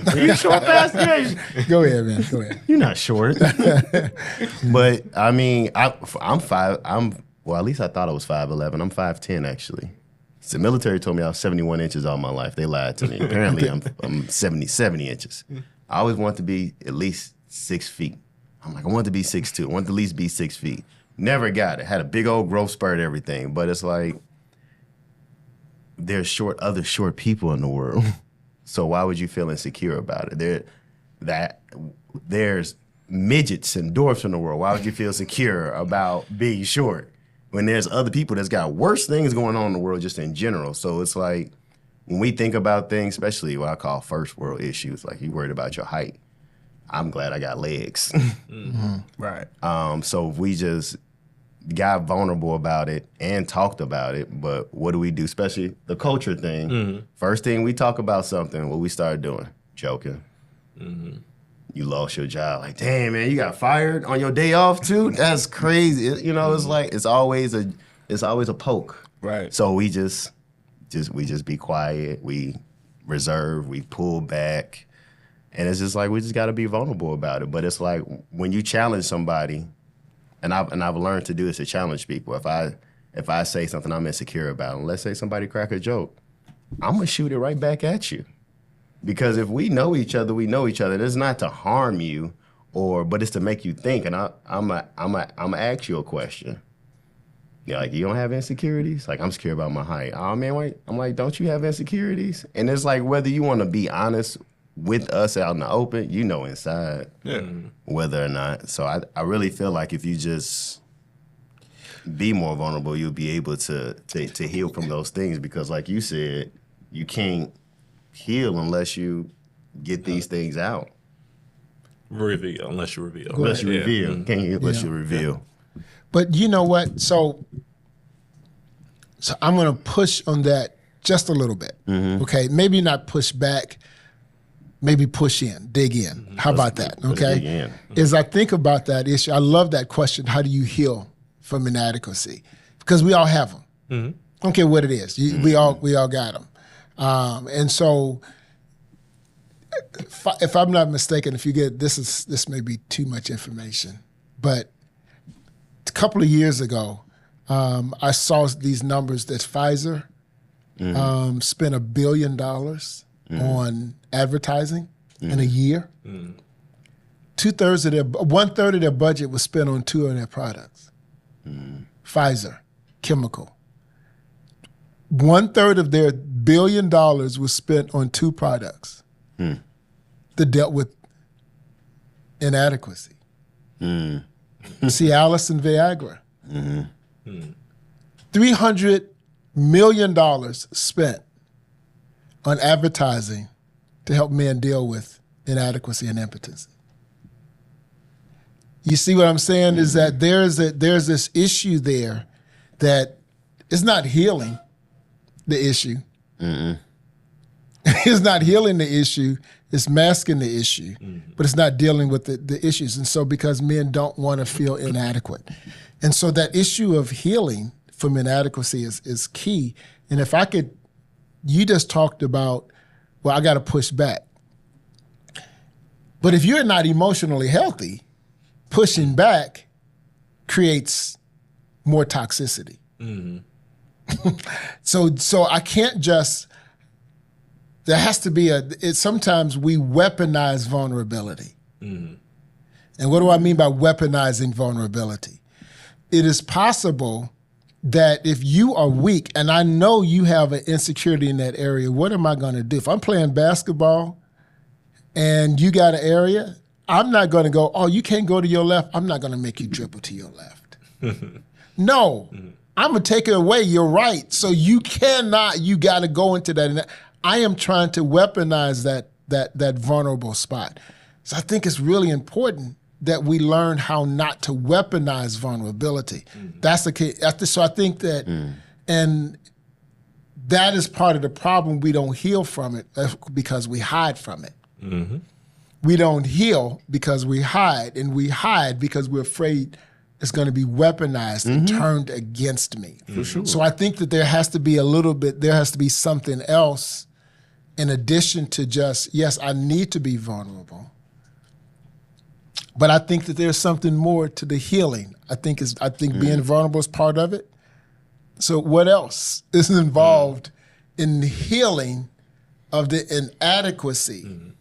Are you short, Pastor? Go ahead, man. Go ahead. You're not short. But I mean, I'm five. Well, at least I thought I was 5'11". I'm 5'10", actually. The military told me I was 71 inches all my life. They lied to me. Apparently, I'm 70 inches. I always wanted to be at least 6 feet. I'm like, I want to be 6'2". I want to at least be 6 feet. Never got it. Had a big old growth spurt, everything. But it's like, there's other short people in the world. So why would you feel insecure about it? There's midgets and dwarfs in the world. Why would you feel secure about being short when there's other people that's got worse things going on in the world just in general? So it's like, when we think about things, especially what I call first world issues, like you worried about your height. I'm glad I got legs. Right. So if we just got vulnerable about it and talked about it, but what do we do? Especially the culture thing. First thing we talk about something, what we start doing? Joking. You lost your job. Like, damn, man, you got fired on your day off too? That's crazy. It's like it's always a poke. Right. So we just be quiet. We reserve. We pull back. And it's just like we just got to be vulnerable about it. But it's like when you challenge somebody, and I've learned to do this to challenge people. If I say something I'm insecure about, and let's say somebody crack a joke, I'm gonna shoot it right back at you. Because if we know each other, we know each other. It's not to harm you, but it's to make you think. And I'm gonna ask you a question. You're like, you don't have insecurities? Like, I'm scared about my height. Oh man, wait. I'm like, don't you have insecurities? And it's like whether you want to be honest with us out in the open, inside whether or not. So I really feel like if you just be more vulnerable, you'll be able to heal from those things because like you said, you can't heal unless you get these things out. Unless you reveal. Unless you reveal. Can't heal unless you reveal. But you know what? So I'm going to push on that just a little bit. Okay? Maybe not push back. Maybe push in, dig in. How about that? Okay. Dig in. As I think about that issue, I love that question. How do you heal from inadequacy? Because we all have them. I don't care what it is. We all got them. And so, if I'm not mistaken, if you get this may be too much information, but a couple of years ago, I saw these numbers that Pfizer spent $1 billion on advertising in a year. 1/3 of their budget was spent on 2 of their products. Pfizer, chemical. 1/3 of their $1 billion was spent on 2 products that dealt with inadequacy. Cialis and Viagra. $300 million spent on advertising to help men deal with inadequacy and impotency. You see what I'm saying? Is that there's this issue there that is not healing the issue. It's not healing the issue. It's masking the issue, but it's not dealing with the issues. And so because men don't want to feel inadequate. And so that issue of healing from inadequacy is key. And if I could, you just talked about, well, I got to push back. But if you're not emotionally healthy, pushing back creates more toxicity. So I can't just, there has to be sometimes we weaponize vulnerability. And what do I mean by weaponizing vulnerability? It is possible that if you are weak, and I know you have an insecurity in that area, what am I going to do? If I'm playing basketball and you got an area, I'm not going to go, oh, you can't go to your left. I'm not going to make you dribble to your left. No, I'm going to take it away. You're right. So you got to go into that. And I am trying to weaponize that vulnerable spot. So I think it's really important that we learn how not to weaponize vulnerability. That's the key. So I think that, and that is part of the problem. We don't heal from it because we hide from it. We don't heal because we hide, and we hide because we're afraid it's going to be weaponized and turned against me. For sure. So I think that there has to be something else in addition to just, yes, I need to be vulnerable. But I think that there's something more to the healing. I think being vulnerable is part of it. So what else is involved in the healing of the inadequacy?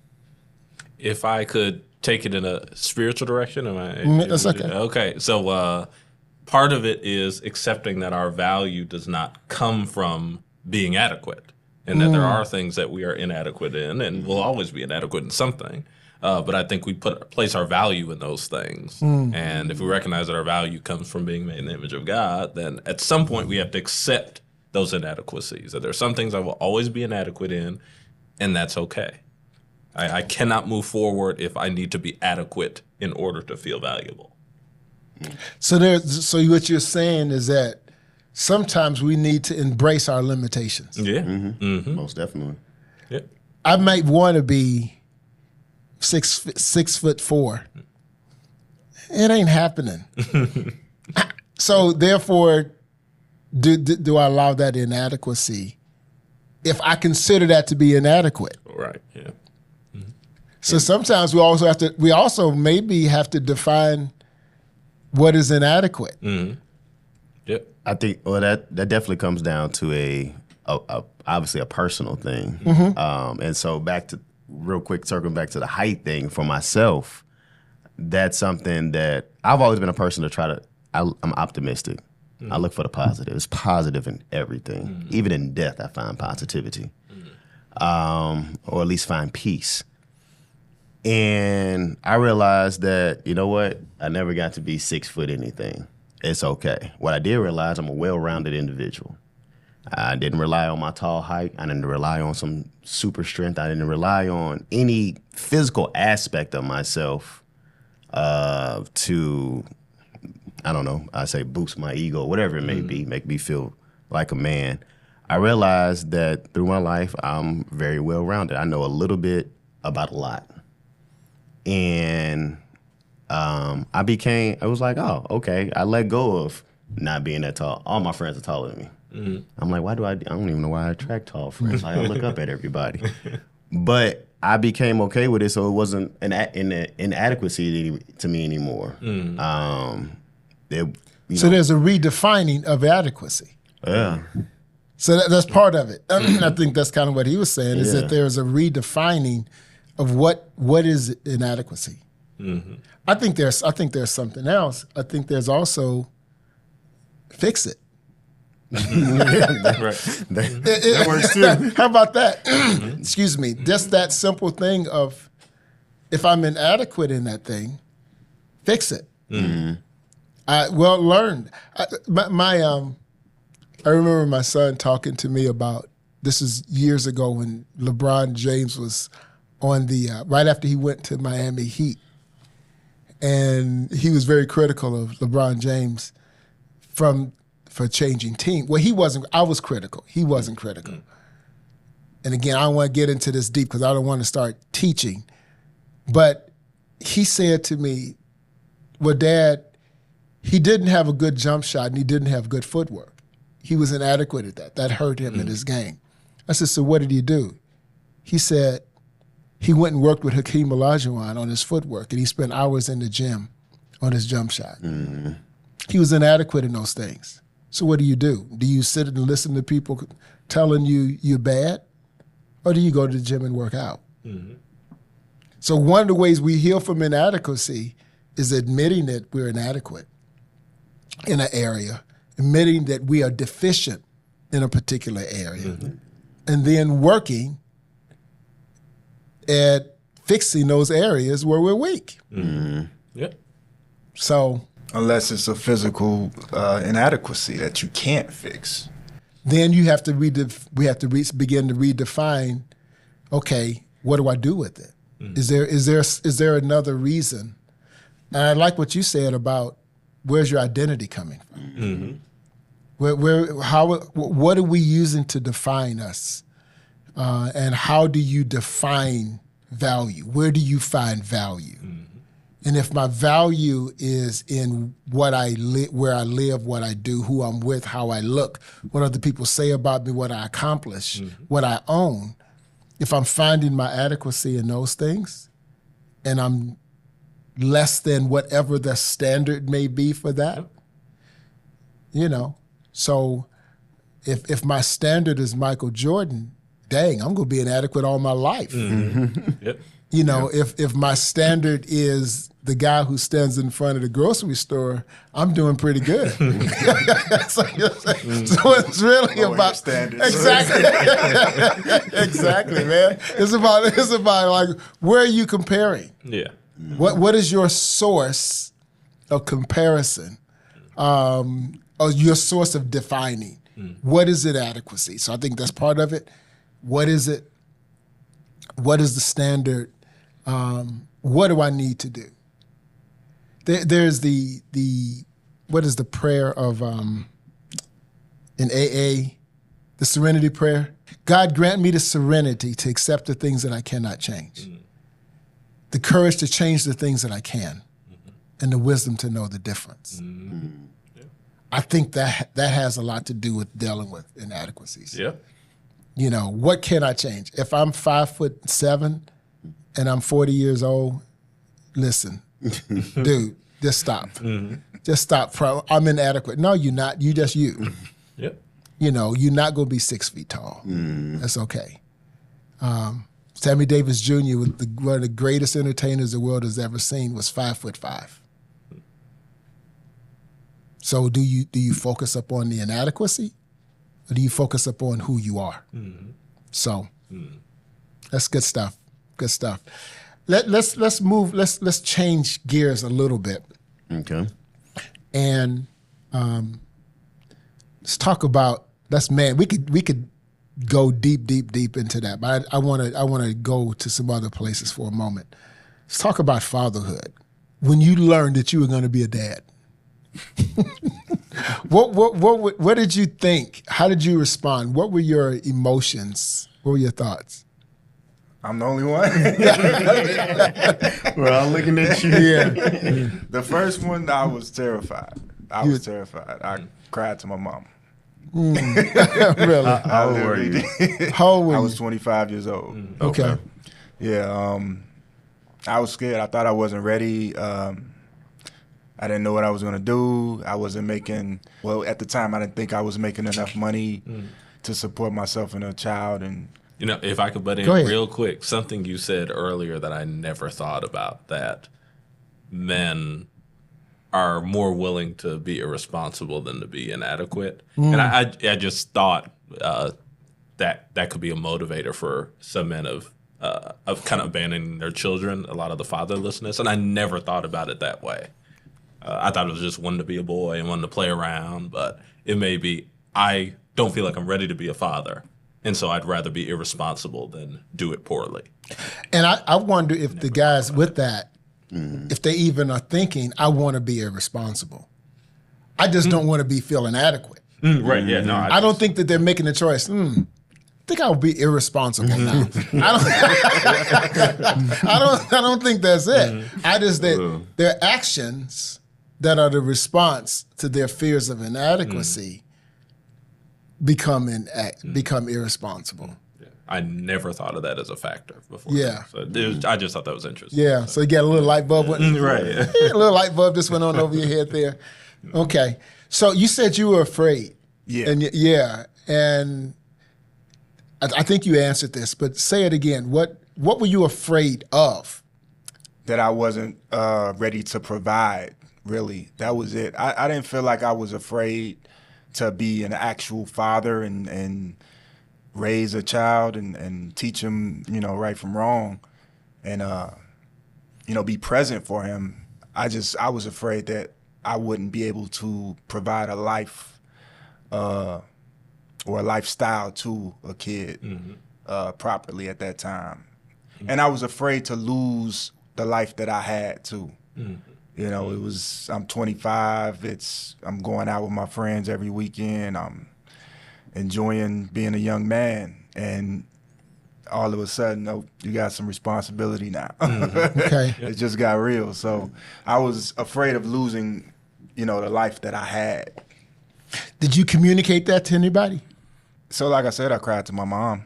If I could take it in a spiritual direction, That's okay. Okay, so part of it is accepting that our value does not come from being adequate, and that there are things that we are inadequate in, and will always be inadequate in something. But I think we place our value in those things. And if we recognize that our value comes from being made in the image of God, then at some point we have to accept those inadequacies. That there are some things I will always be inadequate in, and that's okay. I cannot move forward if I need to be adequate in order to feel valuable. So what you're saying is that sometimes we need to embrace our limitations. Yeah. Most definitely. Yeah. I might want to be 6'4". It ain't happening. So therefore, do I allow that inadequacy if I consider that to be inadequate? Right. Yeah. So sometimes we also maybe have to define what is inadequate. Yep. I think that definitely comes down to obviously a personal thing. And so real quick, circling back to the height thing for myself, that's something that I've always been a person to I'm optimistic. I look for the positive. It's positive in everything. Even in death, I find positivity, or at least find peace. And I realized that, you know what? I never got to be 6 foot anything. It's okay. What I did realize, I'm a well-rounded individual. I didn't rely on my tall height. I didn't rely on some super strength. I didn't rely on any physical aspect of myself to, I don't know, I say boost my ego, whatever it may be, make me feel like a man. I realized that through my life, I'm very well-rounded. I know a little bit about a lot. And I was like, oh, okay. I let go of not being that tall. All my friends are taller than me. I'm like, I don't even know why I attract tall friends. I look up at everybody. But I became okay with it, so it wasn't an inadequacy to me anymore. There's a redefining of adequacy. Yeah. So that's part of it. I think that's kind of what he was saying, is that there's a redefining of what is inadequacy. I think there's something else. I think there's also fix it. That works too. How about that? Excuse me. Just that simple thing of, if I'm inadequate in that thing, fix it. Learn. I remember my son talking to me about, this is years ago when LeBron James was on right after he went to Miami Heat. And he was very critical of LeBron James for changing team. Well, he wasn't. I was critical. He wasn't critical. And again, I don't want to get into this deep because I don't want to start teaching. But he said to me, well, Dad, he didn't have a good jump shot and he didn't have good footwork. He was inadequate at that. That hurt him in his game. I said, so what did he do? He said he went and worked with Hakeem Olajuwon on his footwork, and he spent hours in the gym on his jump shot. He was inadequate in those things. So what do? Do you sit and listen to people telling you you're bad? Or do you go to the gym and work out? Mm-hmm. So one of the ways we heal from inadequacy is admitting that we're inadequate in an area, admitting that we are deficient in a particular area, and then working at fixing those areas where we're weak. Yep. So Unless it's a physical inadequacy that you can't fix. then you have to begin to redefine. Okay, what do I do with it? Is there another reason? And I like what you said about where's your identity coming from? What are we using to define us? And how do you define value? Where do you find value? And if my value is in what where I live, what I do, who I'm with, how I look, what other people say about me, what I accomplish, what I own, if I'm finding my adequacy in those things, and I'm less than whatever the standard may be for that, so if my standard is Michael Jordan, dang, I'm going to be inadequate all my life. Yep. If my standard is the guy who stands in front of the grocery store, I'm doing pretty good. So it's really about standards. Exactly, exactly, man. It's about like where are you comparing? Yeah. What is your source of comparison, or your source of defining? What is inadequacy? So I think that's part of it. What is it? What is the standard? What do I need to do? There's the what is the prayer of in AA, the serenity prayer? God grant me the serenity to accept the things that I cannot change, the courage to change the things that I can, and the wisdom to know the difference. I think that has a lot to do with dealing with inadequacies. Yeah. What can I change? If I'm 5'7" and I'm 40 years old, listen, dude, just stop. Just stop. I'm inadequate. No, you're not. You just you. Yep. You're not going to be 6 feet tall. That's okay. Sammy Davis Jr., one of the greatest entertainers the world has ever seen, was 5'5". So do you focus upon the inadequacy, or do you focus upon who you are? So that's good stuff. Good stuff. Let's move. Let's change gears a little bit. Okay. And let's talk about we could go deep into that, but I want to go to some other places for a moment. Let's talk about fatherhood. When you learned that you were going to be a dad, what did you think? How did you respond? What were your emotions? What were your thoughts? I'm the only one. We're all looking at you. Yeah. The first one, I was terrified. I cried to my mom. Really? How old were you? How old were you? I was 25 years old. Okay. Yeah, I was scared. I thought I wasn't ready. I didn't know what I was going to do. I wasn't making, at the time, I didn't think I was making enough money to support myself and a child. And if I could butt in real quick, something you said earlier that I never thought about, that men are more willing to be irresponsible than to be inadequate. And I just thought that could be a motivator for some men of kind of abandoning their children, a lot of the fatherlessness. And I never thought about it that way. I thought it was just wanting to be a boy and wanting to play around, but it may be I don't feel like I'm ready to be a father, and so I'd rather be irresponsible than do it poorly. And I wonder if the guys with that, if they even are thinking, I want to be irresponsible. I just don't want to feel inadequate. Right, yeah, no. I don't think that they're making a choice. I think I'll be irresponsible now. I don't think that's it. I just their actions that are the response to their fears of inadequacy become irresponsible. Yeah. I never thought of that as a factor before. Yeah. So I just thought that was interesting. Yeah. So you got a little light bulb. Right. A little light bulb just went on over your head there. Okay. So you said you were afraid. Yeah. And I think you answered this, but say it again. What were you afraid of? That I wasn't ready to provide, really. That was it. I didn't feel like I was afraid to be an actual father and raise a child and teach him, right from wrong, and be present for him. I was afraid that I wouldn't be able to provide a life or a lifestyle to a kid properly at that time. And I was afraid to lose the life that I had too. I'm 25, I'm going out with my friends every weekend, I'm enjoying being a young man, and all of a sudden, you got some responsibility now. Okay. It just got real. So I was afraid of losing, the life that I had. Did you communicate that to anybody? So like I said, I cried to my mom.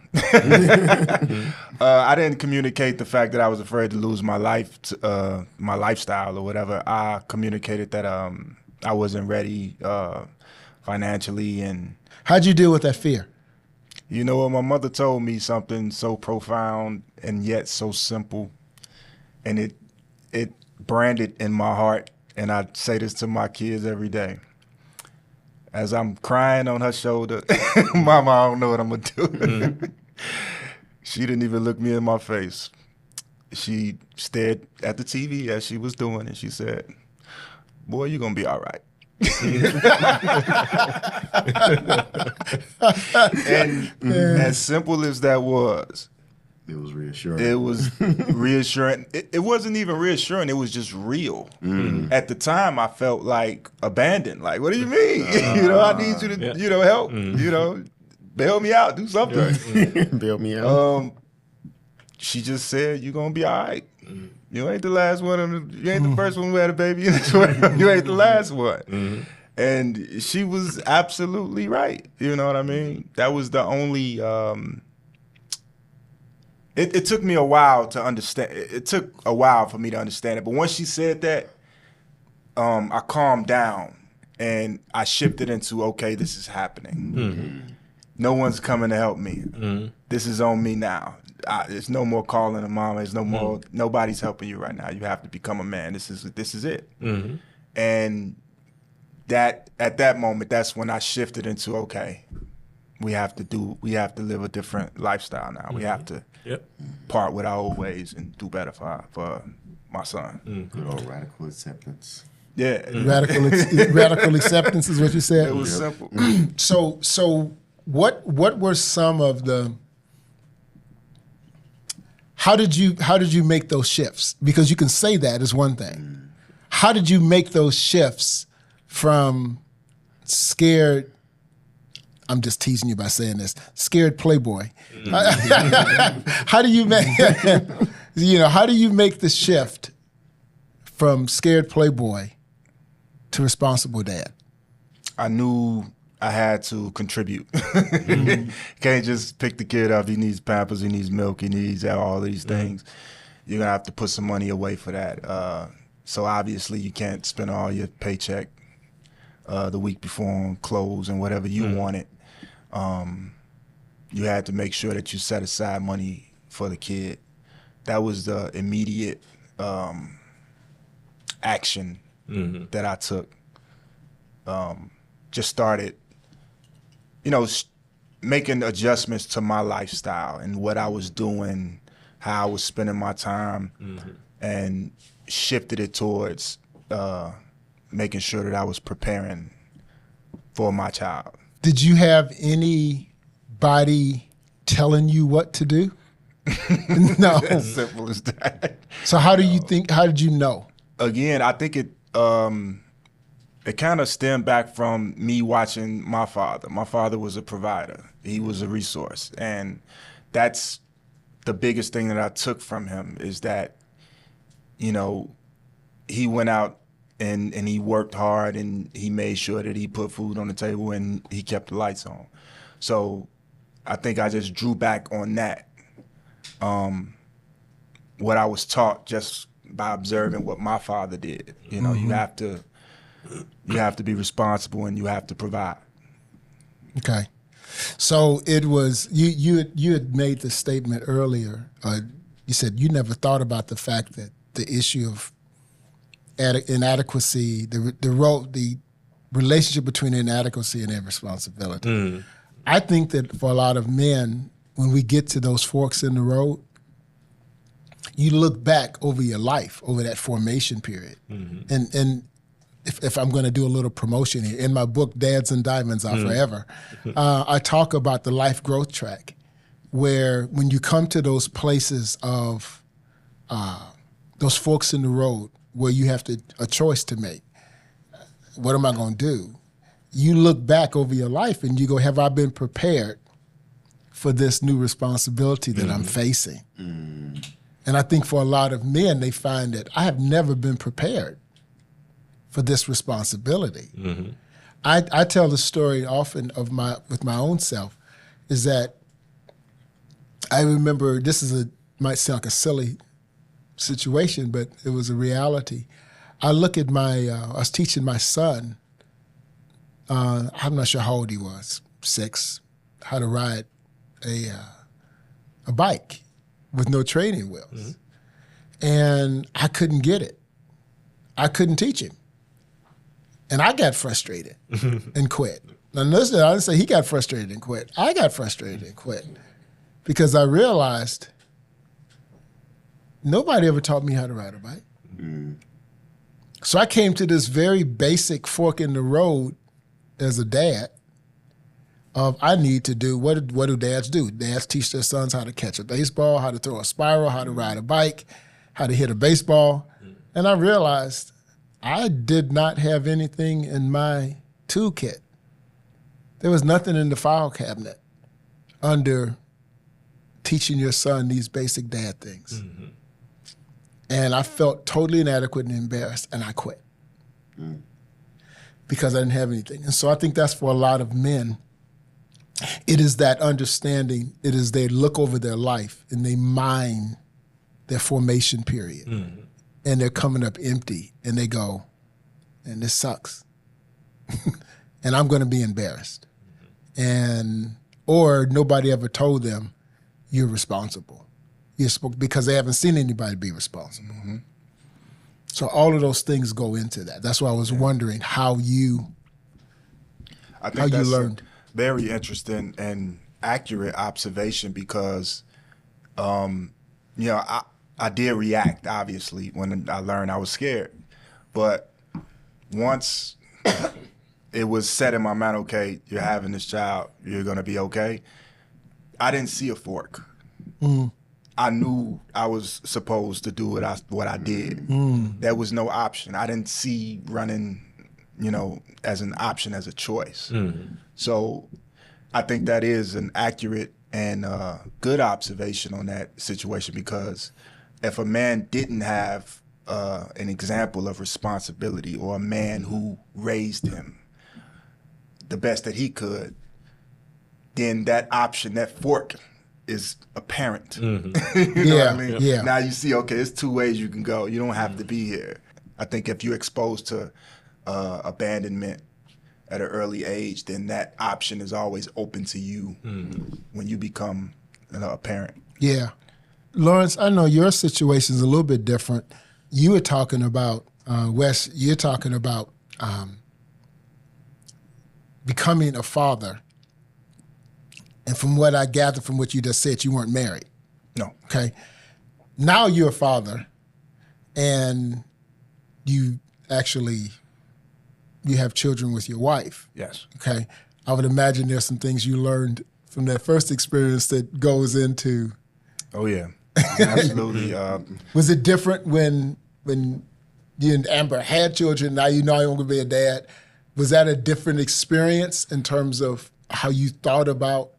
I didn't communicate the fact that I was afraid to lose my life, my lifestyle or whatever. I communicated that I wasn't ready financially. And how'd you deal with that fear? you know what, my mother told me something so profound and yet so simple, and it branded in my heart. And I say this to my kids every day. As I'm crying on her shoulder, Mama, I don't know what I'm gonna do. She didn't even look me in my face. She stared at the TV as she was doing, and she said, "Boy, you're gonna be all right." And as simple as that was, It was reassuring. it was reassuring. It wasn't even reassuring. It was just real. At the time, I felt like abandoned. Like, what do you mean? I need you to, help. Bail me out. Do something. Bail me out. She just said, "You're gonna be all right. You ain't the last one. You ain't the first one who had a baby. You ain't the last one." And she was absolutely right. You know what I mean? That was the only. It took me a while to understand. It took a while for me to understand it. But once she said that, I calmed down and I shifted into, okay, this is happening. No one's coming to help me. This is on me now. There's no more calling a mom. There's no more. Nobody's helping you right now. You have to become a man. This is it. And that at that moment, that's when I shifted into, okay, we have to live a different lifestyle now. We have to part with our old ways and do better for my son. Good old radical acceptance. Yeah. Radical acceptance is what you said. It was simple. So what were some of the? How did you make those shifts? Because you can say that is one thing. How did you make those shifts from scared? I'm just teasing you by saying this. Scared playboy. How do you make? How do you make the shift from scared playboy to responsible dad? I knew I had to contribute. Can't just pick the kid up. He needs Pampers, he needs milk, he needs all these things. You're gonna have to put some money away for that. So obviously you can't spend all your paycheck the week before on clothes and whatever you wanted. You had to make sure that you set aside money for the kid. That was the immediate action that I took. Just started, making adjustments to my lifestyle and what I was doing, how I was spending my time, and shifted it towards making sure that I was preparing for my child. Did you have anybody telling you what to do? No. As simple as that. So how did you know? Again, I think it kind of stemmed back from me watching my father. My father was a provider. He was a resource. And that's the biggest thing that I took from him is that, he went out and he worked hard and he made sure that he put food on the table and he kept the lights on. So I think I just drew back on that. What I was taught just by observing what my father did. You have to You have to be responsible and you have to provide. Okay. So it was, you had made the statement earlier. You said you never thought about the fact that the issue of inadequacy, the relationship between inadequacy and irresponsibility. I think that for a lot of men, when we get to those forks in the road, you look back over your life, over that formation period. And if I'm going to do a little promotion here, in my book, Dads and Diamonds Are Forever, I talk about the life growth track, where when you come to those places of those forks in the road where you have a choice to make, what am I going to do? You look back over your life and you go, have I been prepared for this new responsibility that I'm facing? And I think for a lot of men, they find that I have never been prepared for this responsibility. I tell the story often of with my own self, is that I remember, might sound like a silly situation, but it was a reality. I look at I was teaching my son, I'm not sure how old he was, 6, how to ride a bike with no training wheels. And I couldn't get it. I couldn't teach him. And I got frustrated and quit. Now listen, I didn't say he got frustrated and quit. I got frustrated and quit because I realized nobody ever taught me how to ride a bike. So I came to this very basic fork in the road as a dad of I need to do, what do dads do? Dads teach their sons how to catch a baseball, how to throw a spiral, how to ride a bike, how to hit a baseball. And I realized I did not have anything in my toolkit. There was nothing in the file cabinet under teaching your son these basic dad things. And I felt totally inadequate and embarrassed, and I quit because I didn't have anything. And so I think that's for a lot of men. It is that understanding. It is they look over their life and they mine their formation period. And they're coming up empty, and they go, and this sucks. And I'm going to be embarrassed. Or nobody ever told them, you're responsible. Because they haven't seen anybody be responsible. So all of those things go into that. That's why I was wondering how you learned. A very interesting and accurate observation because, I did react, obviously, when I learned I was scared. But once it was set in my mind, okay, you're having this child, you're going to be okay, I didn't see a fork. I knew I was supposed to do what I did. There was no option. I didn't see running, as an option, as a choice. So I think that is an accurate and good observation on that situation because if a man didn't have an example of responsibility or a man who raised him the best that he could, then that option, that fork, is apparent. You know what I mean? Yeah. Now you see, okay, there's 2 ways you can go. You don't have to be here. I think if you're exposed to abandonment at an early age, then that option is always open to you when you become a parent. Yeah. Lawrence, I know your situation is a little bit different. You were talking about, Wes, you're talking about becoming a father. And from what I gathered from what you just said, you weren't married. No. Okay. Now you're a father, and you have children with your wife. Yes. Okay. I would imagine there's some things you learned from that first experience that goes into. Oh, yeah. Absolutely. Was it different when you and Amber had children, now you know you're going to be a dad? Was that a different experience in terms of how you thought about?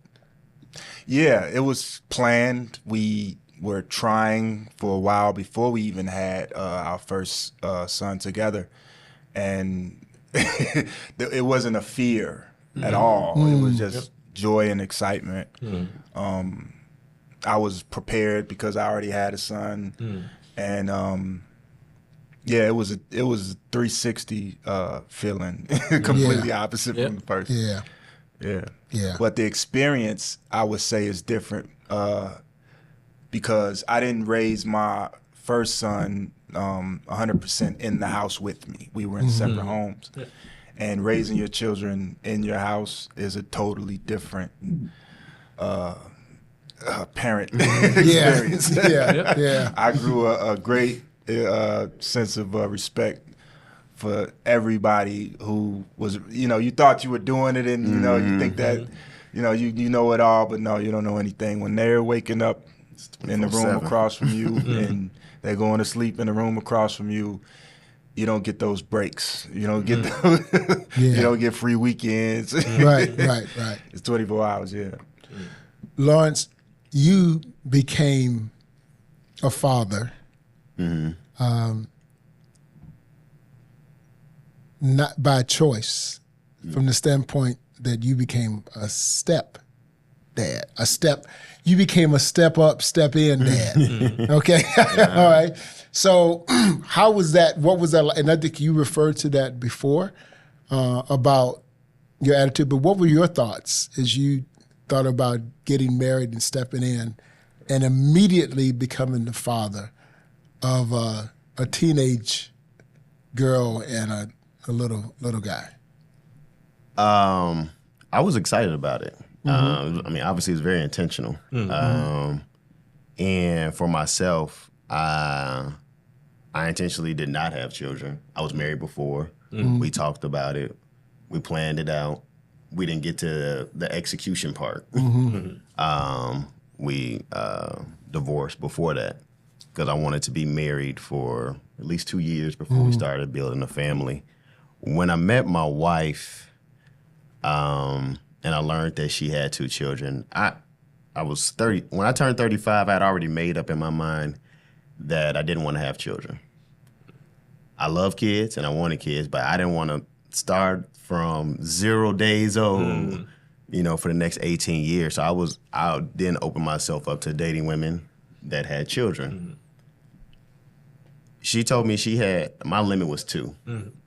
Yeah, it was planned. We were trying for a while before we even had our first son together. And it wasn't a fear at all. It was just joy and excitement. I was prepared because I already had a son. And Yeah, it was a 360 feeling, completely opposite from the first. Yeah. Yeah. Yeah. But the experience, I would say, is different because I didn't raise my first son 100% in the house with me. We were in separate homes. Yeah. And raising your children in your house is a totally different parent experience. Yeah. I grew a great sense of respect for everybody who was, you thought you were doing it, and you think that, you know it all, but no, you don't know anything. When they're waking up in the room across from you, and they're going to sleep in the room across from you, you don't get those breaks. You don't get you don't get free weekends. Right. It's 24 hours. Yeah. Lawrence, you became a father. Not by choice, from the standpoint that you became a step dad. You became a step up, step in dad. Okay? All right. So how was that? What was that like? And I think you referred to that before about your attitude, but what were your thoughts as you thought about getting married and stepping in and immediately becoming the father of a teenage girl and a little guy? I was excited about it. Obviously it's very intentional. And for myself, I intentionally did not have children. I was married before. We talked about it. We planned it out. We didn't get to the execution part. We divorced before that because I wanted to be married for at least 2 years before we started building a family. When I met my wife, and I learned that she had 2 children, I was 30. When I turned 35, I had already made up in my mind that I didn't want to have children. I love kids and I wanted kids, but I didn't want to start from 0 days old, for the next 18 years. So I then opened myself up to dating women that had children. She told me my limit was 2.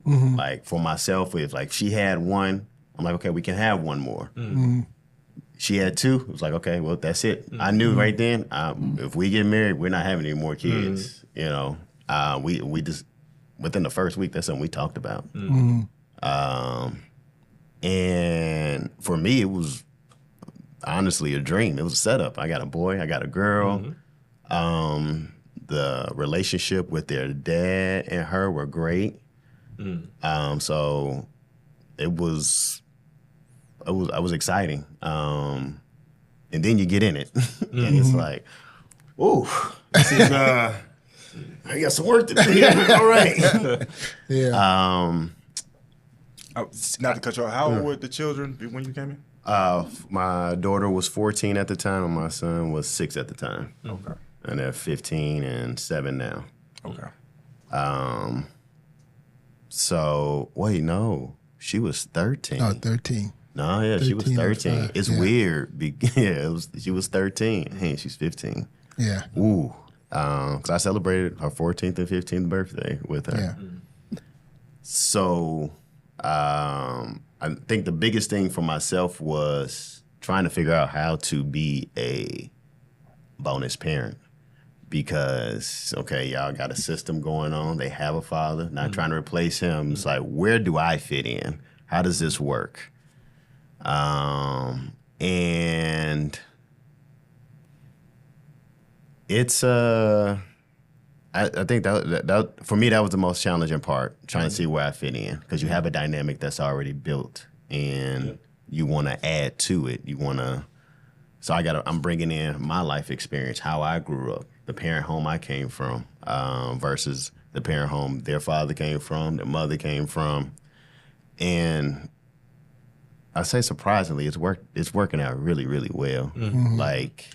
Like for myself, if like she had 1, I'm like, okay, we can have 1 more. She had 2. It was like, okay, well, that's it. I knew right then, if we get married, we're not having any more kids. We just, within the first week, that's something we talked about. And for me, it was honestly a dream. It was a setup. I got a boy, I got a girl. The relationship with their dad and her were great. So I was exciting. And then you get in it. And it's like, ooh, this is, I got some work to do here. All right. Not to cut you off, how old were the children when you came in? My daughter was 14 at the time, and my son was 6 at the time. Okay. And they're 15 and 7 now. Okay. So, wait, no. She was 13. Oh, 13. No, yeah, she was 13. It's weird. She was 13. Hey, she's 15. Yeah. Ooh. Because I celebrated her 14th and 15th birthday with her. Yeah. So, I think the biggest thing for myself was trying to figure out how to be a bonus parent. Because, okay, y'all got a system going on. They have a father, not trying to replace him. It's like, where do I fit in? How does this work? And it's, I think that for me, that was the most challenging part, trying to see where I fit in. Because you have a dynamic that's already built, and you want to add to it. So I'm bringing in my life experience, how I grew up, the parent home I came from, versus the parent home their father came from, their mother came from. And I say surprisingly, it's working out really, really well. Like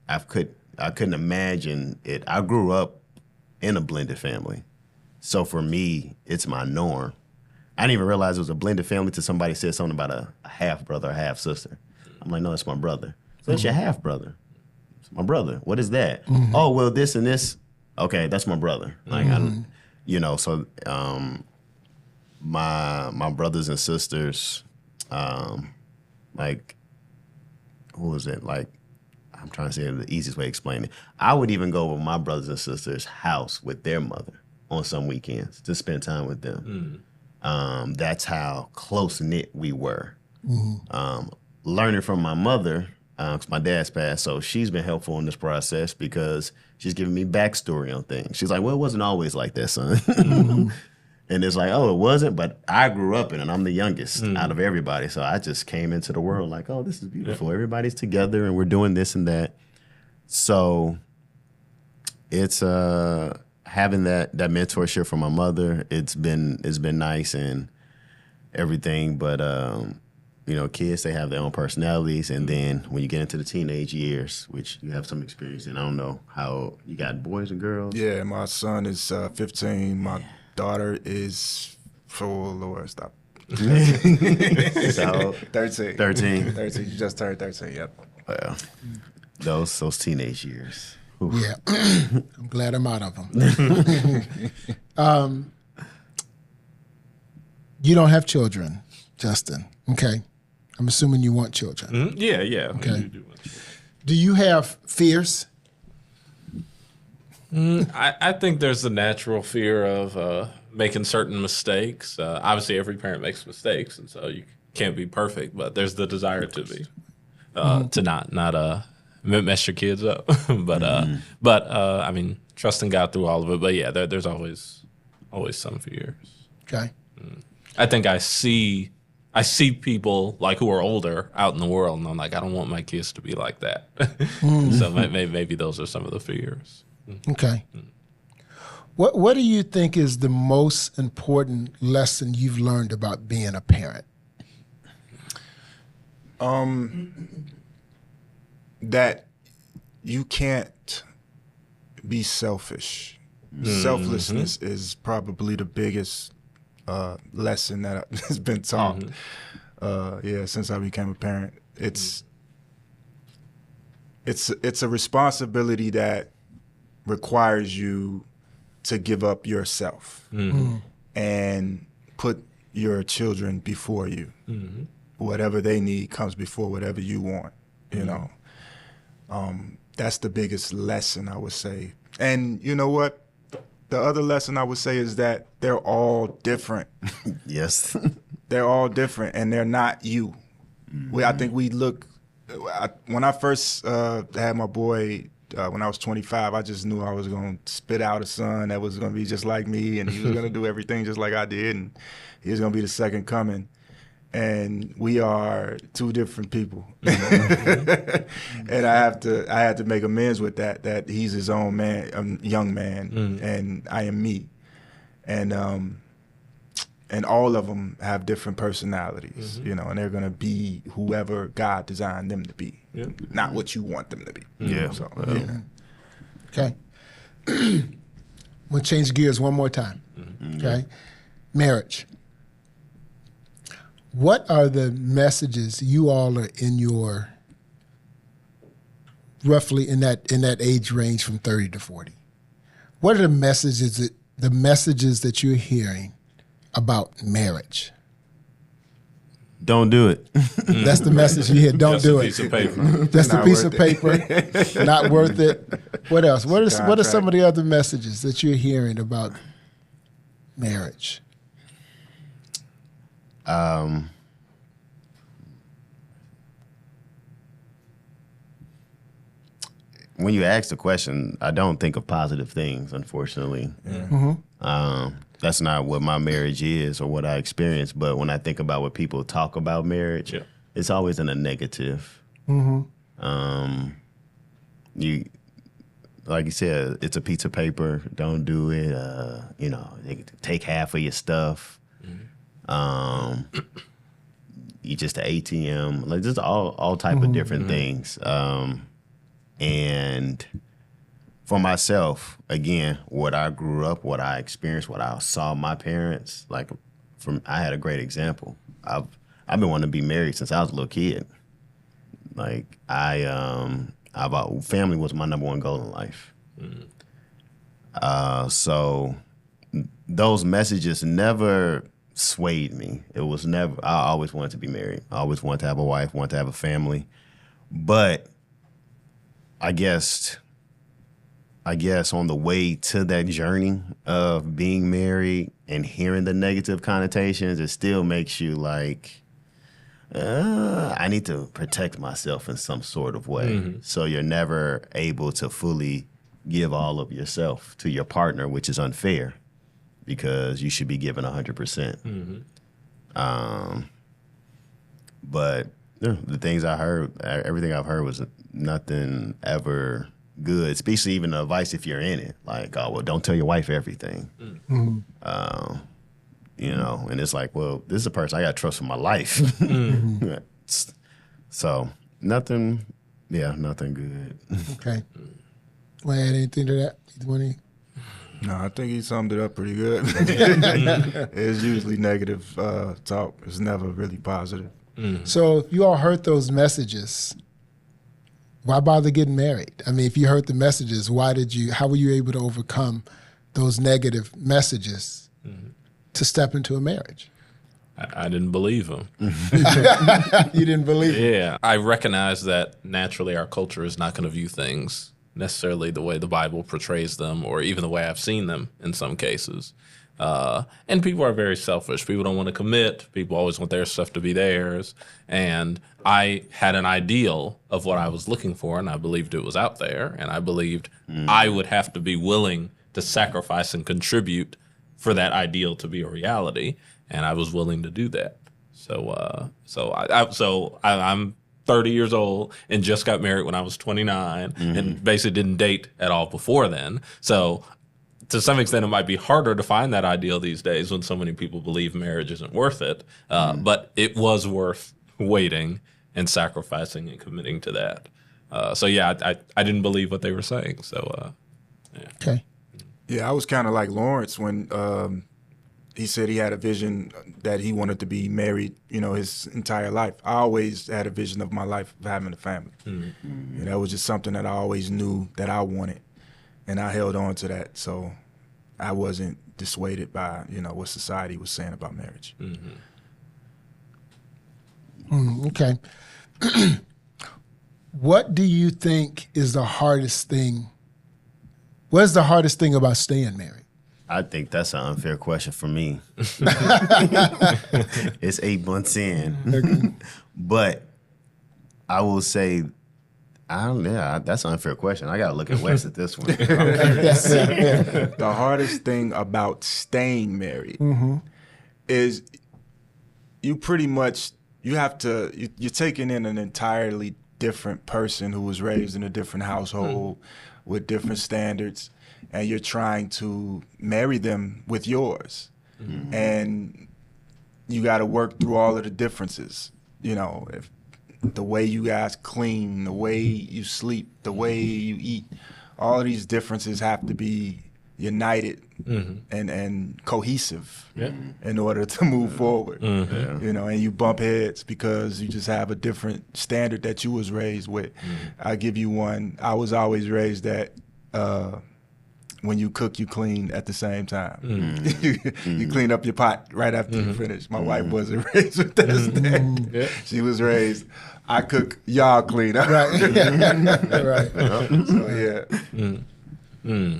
I couldn't imagine it. I grew up in a blended family. So for me, it's my norm. I didn't even realize it was a blended family till somebody said something about a half brother or half sister. I'm like, no, it's my brother. So it's your half brother. It's my brother. What is that? Oh, well, this and this. okay, that's my brother. Like, so my brothers and sisters, like, who was it? Like, I'm trying to say the easiest way to explain it. I would even go over my brothers and sisters' house with their mother on some weekends to spend time with them. That's how close-knit we were. Learning from my mother, 'cause my dad's passed, so she's been helpful in this process because she's giving me backstory on things. She's like, well, it wasn't always like that, son. And it's like, oh, it wasn't, but I grew up in it, and I'm the youngest out of everybody. So I just came into the world like, oh, this is beautiful. Everybody's together, and we're doing this and that. So it's having that mentorship from my mother. It's been nice and everything, but kids, they have their own personalities, and then when you get into the teenage years, which you have some experience in, I don't know how you got boys and girls. Yeah, my son is 15. My daughter is, oh Lord, stop. So 13. 13. 13. You just turned 13. Yep. Well, those teenage years. Oof. Yeah, I'm glad I'm out of them. You don't have children, Justin. Okay, I'm assuming you want children. Yeah. Okay. Do you have fears? I think there's a natural fear of making certain mistakes. Obviously, every parent makes mistakes, and so you can't be perfect. But there's the desire to be, to not mess your kids up. but I mean, trusting God through all of it. But yeah, there's always some fears. Okay. I think I see people like who are older out in the world, and I'm like, I don't want my kids to be like that. So maybe those are some of the fears. Okay. What do you think is the most important lesson you've learned about being a parent? That you can't be selfish. Selflessness is probably the biggest lesson that has been taught. Since I became a parent. It's a responsibility that requires you to give up yourself and put your children before you. Whatever they need comes before whatever you want, you know. That's the biggest lesson, I would say. And you know what? The other lesson I would say is that they're all different. Yes. They're all different, and they're not you. I think we look, when I first had my boy, when I was 25, I just knew I was going to spit out a son that was going to be just like me, and he was going to do everything just like I did, and he was going to be the second coming. And we are two different people. And I had to make amends with that he's his own man, young man, and I am me. And all of them have different personalities, you know, and they're going to be whoever God designed them to be, not what you want them to be. Yeah. So, Okay. We'll change gears one more time. Okay. Marriage. What are the messages you all are in your, roughly in that age range from 30 to 40? What are the messages that you're hearing about marriage? Don't do it. That's the message you hear. Don't do it. Just a piece of paper. Just a Not piece of worth paper. Not worth it. What else? What are some of the other messages that you're hearing about marriage? When you ask the question, I don't think of positive things, unfortunately. That's not what my marriage is or what I experience. But when I think about what people talk about marriage, it's always in a negative. You, like you said, it's a piece of paper. Don't do it. They take half of your stuff. You just an ATM, like just all type of different things. And for myself, again, what I grew up, what I experienced, what I saw my parents, I had a great example. I've been wanting to be married since I was a little kid. Like family was my number one goal in life. So those messages never swayed me. It was never, I always wanted to be married. I always wanted to have a wife, wanted to have a family. But I guess on the way to that journey of being married and hearing the negative connotations, it still makes you like, I need to protect myself in some sort of way. Mm-hmm. So you're never able to fully give all of yourself to your partner, which is unfair because you should be given 100%. Mm-hmm. But the things I heard, everything I've heard was nothing ever good, especially even the advice if you're in it. Like, oh, well, don't tell your wife everything. Mm-hmm. And it's like, well, this is a person I got to trust with my life. Mm-hmm. So nothing good. Okay. Want to add anything to that? No, I think he summed it up pretty good. It's usually negative talk. It's never really positive. Mm. So if you all heard those messages, why bother getting married? I mean, if you heard the messages, how were you able to overcome those negative messages to step into a marriage? I didn't believe him. You didn't believe him? Yeah. I recognize that naturally our culture is not going to view things necessarily the way the Bible portrays them or even the way I've seen them in some cases. And people are very selfish. People don't want to commit. People always want their stuff to be theirs. And I had an ideal of what I was looking for, and I believed it was out there. And I believed I would have to be willing to sacrifice and contribute for that ideal to be a reality. And I was willing to do that. I'm 30 years old and just got married when I was 29 and basically didn't date at all before then. So to some extent, it might be harder to find that ideal these days when so many people believe marriage isn't worth it. But it was worth waiting and sacrificing and committing to that. I didn't believe what they were saying. So, yeah. Okay. Yeah, I was kind of like Lawrence when he said he had a vision that he wanted to be married, his entire life. I always had a vision of my life of having a family. Mm-hmm. That was just something that I always knew that I wanted. And I held on to that, so I wasn't dissuaded by, what society was saying about marriage. Mm-hmm. Okay. What do you think is the hardest thing? What is the hardest thing about staying married? I think that's an unfair question for me. It's 8 months in. But I will say, that's an unfair question. I got to look at Wes at this one. The hardest thing about staying married is you're taking in an entirely different person who was raised in a different household with different standards, and you're trying to marry them with yours. And you got to work through all of the differences, if the way you guys clean, the way you sleep, the way you eat, all of these differences have to be united and cohesive in order to move forward. And you bump heads because you just have a different standard that you was raised with. I'll give you one. I was always raised that when you cook, you clean at the same time. You clean up your pot right after you finish. My wife wasn't raised with that standard. She was raised, I cook, y'all clean. Right. Right. So, yeah.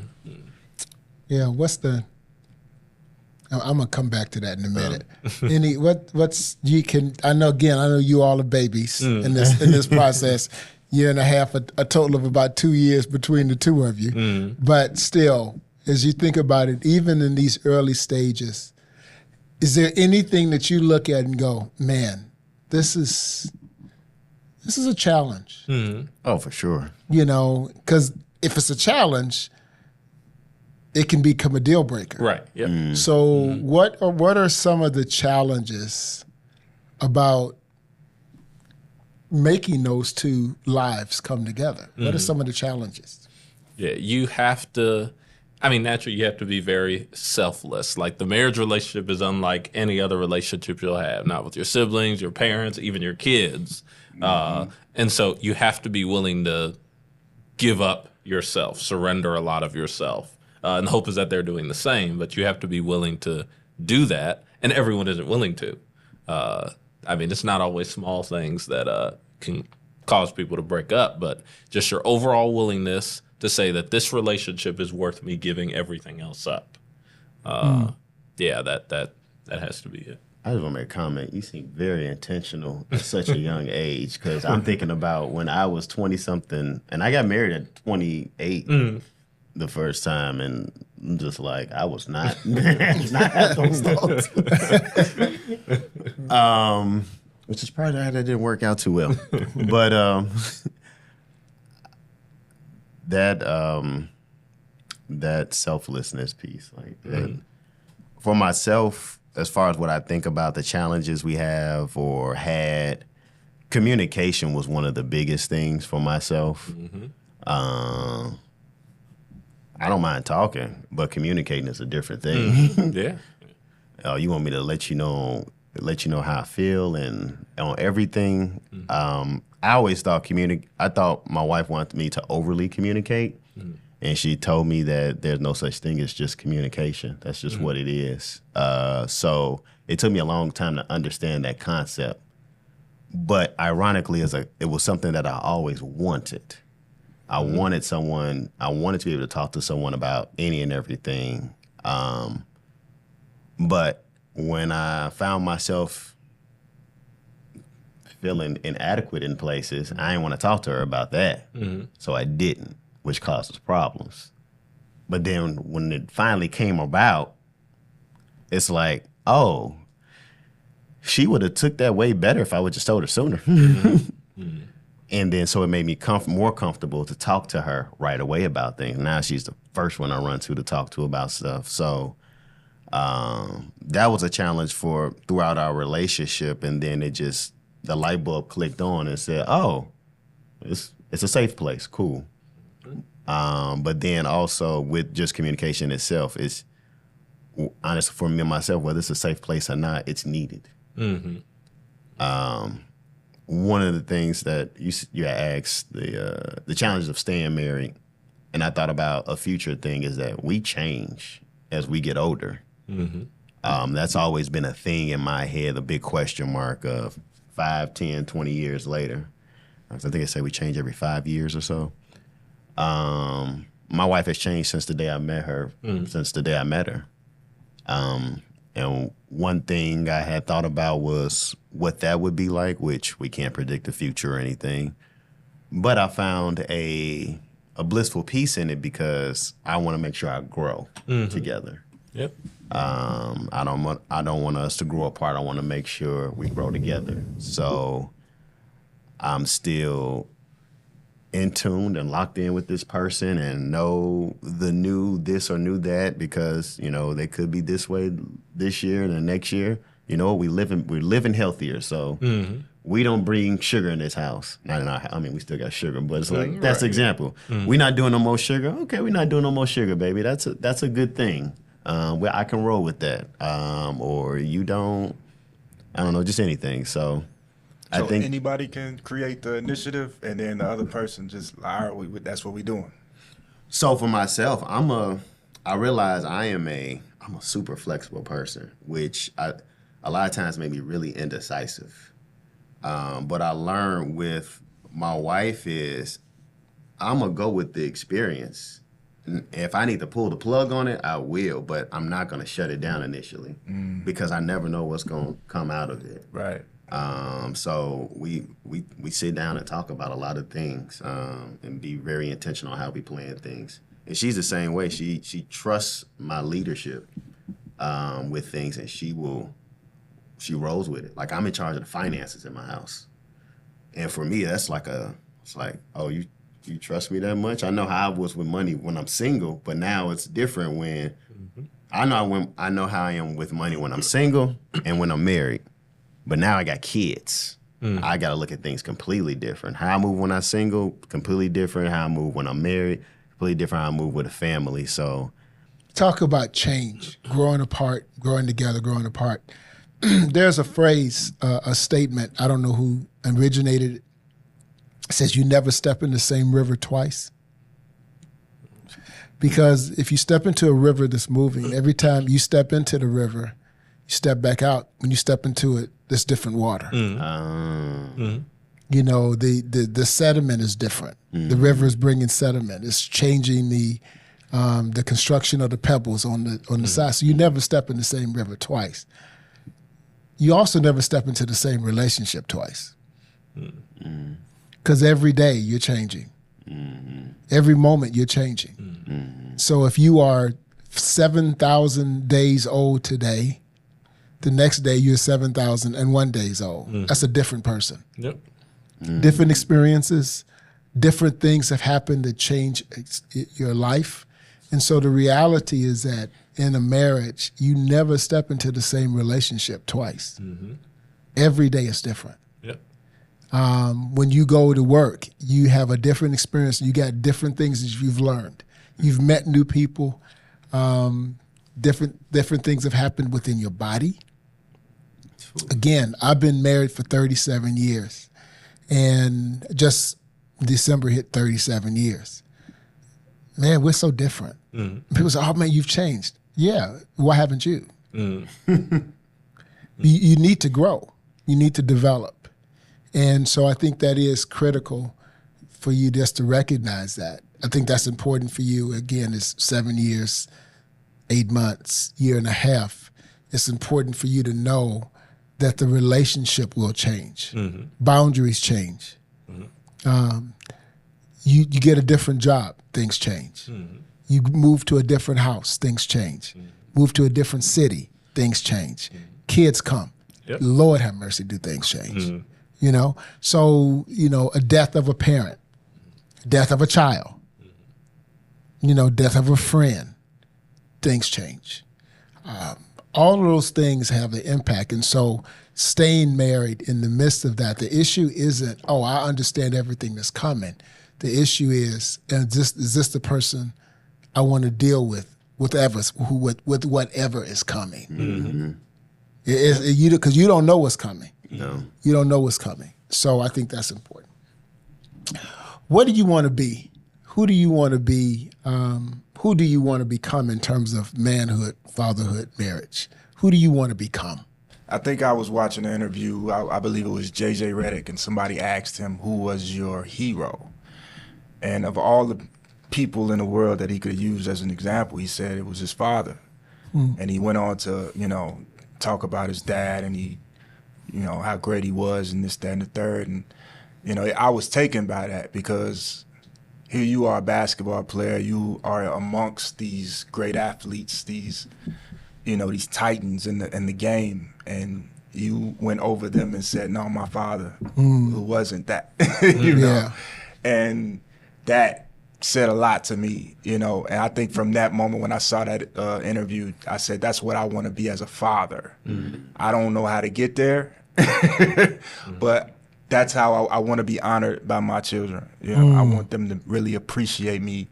Yeah, I'm gonna come back to that in a minute. I know you all are babies in this process. Year and a half, a total of about 2 years between the two of you. But still, as you think about it, even in these early stages, is there anything that you look at and go, man, this is a challenge? Oh, for sure. Because if it's a challenge, it can become a deal breaker. Right. Yep. So what are some of the challenges about making those two lives come together? What are some of the challenges? Yeah, you have to, naturally you have to be very selfless. Like the marriage relationship is unlike any other relationship you'll have, not with your siblings, your parents, even your kids. And so you have to be willing to give up yourself, surrender a lot of yourself. And the hope is that they're doing the same, but you have to be willing to do that, and everyone isn't willing to. It's not always small things that can cause people to break up, but just your overall willingness to say that this relationship is worth me giving everything else up. Yeah, that has to be it. I just want to make a comment. You seem very intentional at such a young age, because I'm thinking about when I was 20-something, and I got married at 28 the first time, and I'm just like, I was not, not have those thoughts. Which is probably why that didn't work out too well. But that selflessness piece, like that, for myself, as far as what I think about the challenges we have or had, communication was one of the biggest things for myself. I don't mind talking, but communicating is a different thing. Yeah. You want me to let you know how I feel and on everything. I always thought I thought my wife wanted me to overly communicate, and she told me that there's no such thing as just communication. That's just what it is. So it took me a long time to understand that concept. But ironically, it was something that I always wanted. I wanted to be able to talk to someone about any and everything. But when I found myself feeling inadequate in places, I didn't want to talk to her about that. So I didn't, which causes problems. But then when it finally came about, it's like, oh, she would have took that way better if I would just told her sooner. And then so it made me more comfortable to talk to her right away about things. Now she's the first one I run to talk to about stuff. So that was a challenge throughout our relationship. And then the light bulb clicked on and said, oh, it's a safe place. Cool. But then also with just communication itself, it's honestly for me and myself, whether it's a safe place or not, it's needed. One of the things that you asked, the challenges of staying married, and I thought about a future thing, is that we change as we get older. That's always been a thing in my head, a big question mark of 5, 10, 20 years later. I think they say we change every 5 years or so. My wife has changed since the day I met her, And one thing I had thought about was what that would be like, which we can't predict the future or anything. But I found a blissful peace in it because I want to make sure I grow together. Yep. I don't want us to grow apart. I want to make sure we grow together. So I'm still in tune and locked in with this person and know the new this or new that, because they could be this way this year and the next year. We're living healthier, so we don't bring sugar in this house. Not in our house. I mean, we still got sugar, but it's like that's the example. We're not doing no more sugar. Okay, we're not doing no more sugar, baby. That's a good thing. Where I can roll with that. Or you don't. I don't know, just anything. So I think anybody can create the initiative, and then the other person just, all right, that's what we're doing. So for myself, I realize I'm a super flexible person, which a lot of times made me really indecisive. But I learned with my wife is I'm gonna go with the experience. If I need to pull the plug on it, I will, but I'm not gonna shut it down initially because I never know what's gonna come out of it. Right. So we sit down and talk about a lot of things and be very intentional on how we plan things. And she's the same way. She trusts my leadership with things, and she rolls with it. Like, I'm in charge of the finances in my house, and for me, it's like, oh, you trust me that much? I know how I was with money when I'm single, but now it's different when I know how I am with money when I'm single and when I'm married. But now I got kids. I got to look at things completely different. How I move when I'm single, completely different. How I move when I'm married, completely different. How I move with a family. So, talk about change, growing apart, growing together, growing apart. There's a phrase, a statement, I don't know who originated it. It says, you never step in the same river twice. Because if you step into a river that's moving, every time you step into the river, you step back out. When you step into it, there's different water. You know, the sediment is different. The river is bringing sediment. It's changing the construction of the pebbles on the side. So you never step in the same river twice. You also never step into the same relationship twice. Because every day you're changing. Every moment you're changing. So if you are 7,000 days old today, the next day you're 7,001 days old. That's a different person. Yep. Different experiences, different things have happened that change your life. And so the reality is that in a marriage, you never step into the same relationship twice. Every day is different. Yep. When you go to work, you have a different experience. You got different things that you've learned. You've met new people. Different things have happened within your body. Again, I've been married for 37 years. And just December hit 37 years. Man, we're so different. People say, oh, man, you've changed. Yeah, why haven't you? You need to grow. You need to develop. And so I think that is critical for you just to recognize that. I think that's important for you. Again, it's 7 years, 8 months, year and a half. It's important for you to know that the relationship will change. Boundaries change. You get a different job, things change. You move to a different house, things change. Move to a different city, things change. Kids come. Yep. Lord have mercy, do things change? You know? So, you know, a death of a parent, death of a child, you know, death of a friend, things change. All of those things have an impact. And so staying married in the midst of that, the issue isn't, oh, I understand everything that's coming. The issue is this the person I want to deal with whatever is coming? Because you don't know what's coming. No. You don't know what's coming. So I think that's important. What do you want to be? Who do you want to be? Who do you want to become in terms of manhood, fatherhood, marriage? Who do you want to become? I think I was watching an interview, I believe it was J.J. Redick, and somebody asked him, who was your hero? And of all the people in the world that he could use as an example, he said it was his father. And he went on to, you know, talk about his dad and he, you know, how great he was and this, that, and the third. And, you know, I was taken by that because here you are, a basketball player, you are amongst these great athletes, these, you know, these titans in the game, and you went over them and said, no, my father, who wasn't that, you know? And that said a lot to me, you know, and I think from that moment when I saw that interview, I said, that's what I want to be as a father. I don't know how to get there, but that's how I want to be honored by my children. You know, I want them to really appreciate me.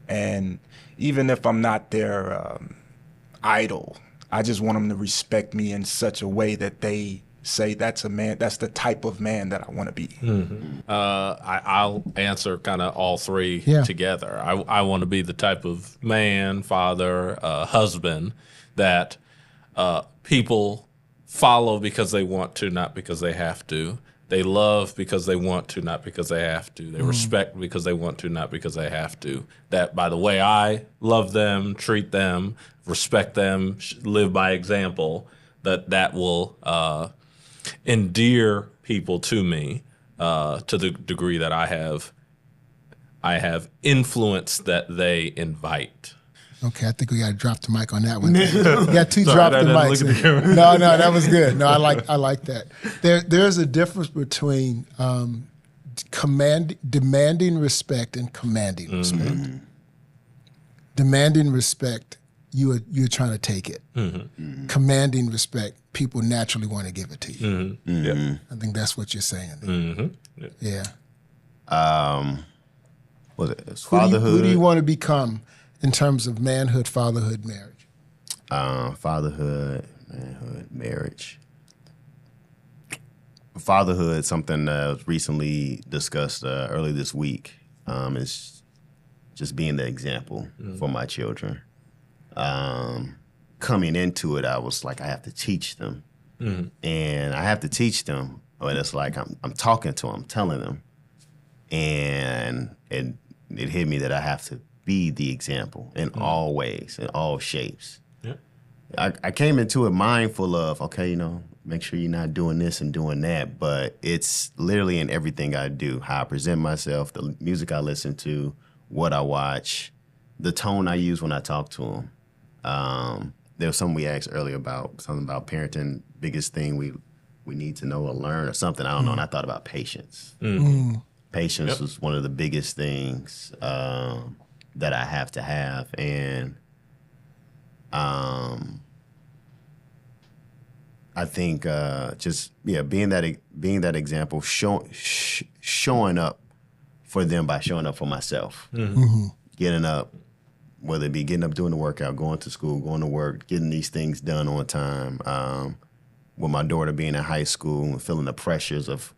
And even if I'm not their idol, I just want them to respect me in such a way that they say that's a man, that's the type of man that I want to be. I'll answer kind of all three together. I want to be the type of man, father, husband that people follow because they want to, not because they have to. They love because they want to, not because they have to. They respect because they want to, not because they have to. That by the way I love them, treat them, respect them, live by example, that will endear people to me to the degree that I have influence that they invite. Okay, I think we got to drop the mic on that one. You got two drop the mics. No, that was good. No, I like that. There's a difference between demanding respect and commanding respect. Demanding respect, you're trying to take it. Commanding respect, people naturally want to give it to you. Yeah. I think that's what you're saying. Yeah. Was it fatherhood? Who do you want to become in terms of manhood, fatherhood, marriage? Fatherhood, manhood, marriage. Fatherhood, something that was recently discussed early this week, is just being the example for my children. Coming into it, I was like, I have to teach them. And I have to teach them, but it's like I'm talking to them, telling them. And it hit me that I have to be the example in all ways, in all shapes. Yeah. I came into it mindful of, okay, make sure you're not doing this and doing that, but it's literally in everything I do, how I present myself, the music I listen to, what I watch, the tone I use when I talk to them. There was something we asked earlier about, something about parenting, biggest thing we need to know or learn or something, I don't know, and I thought about patience. Patience was one of the biggest things that I have to have, and I think being that example, showing up for them by showing up for myself, getting up, whether it be getting up doing the workout, going to school, going to work, getting these things done on time. With my daughter being in high school and feeling the pressures of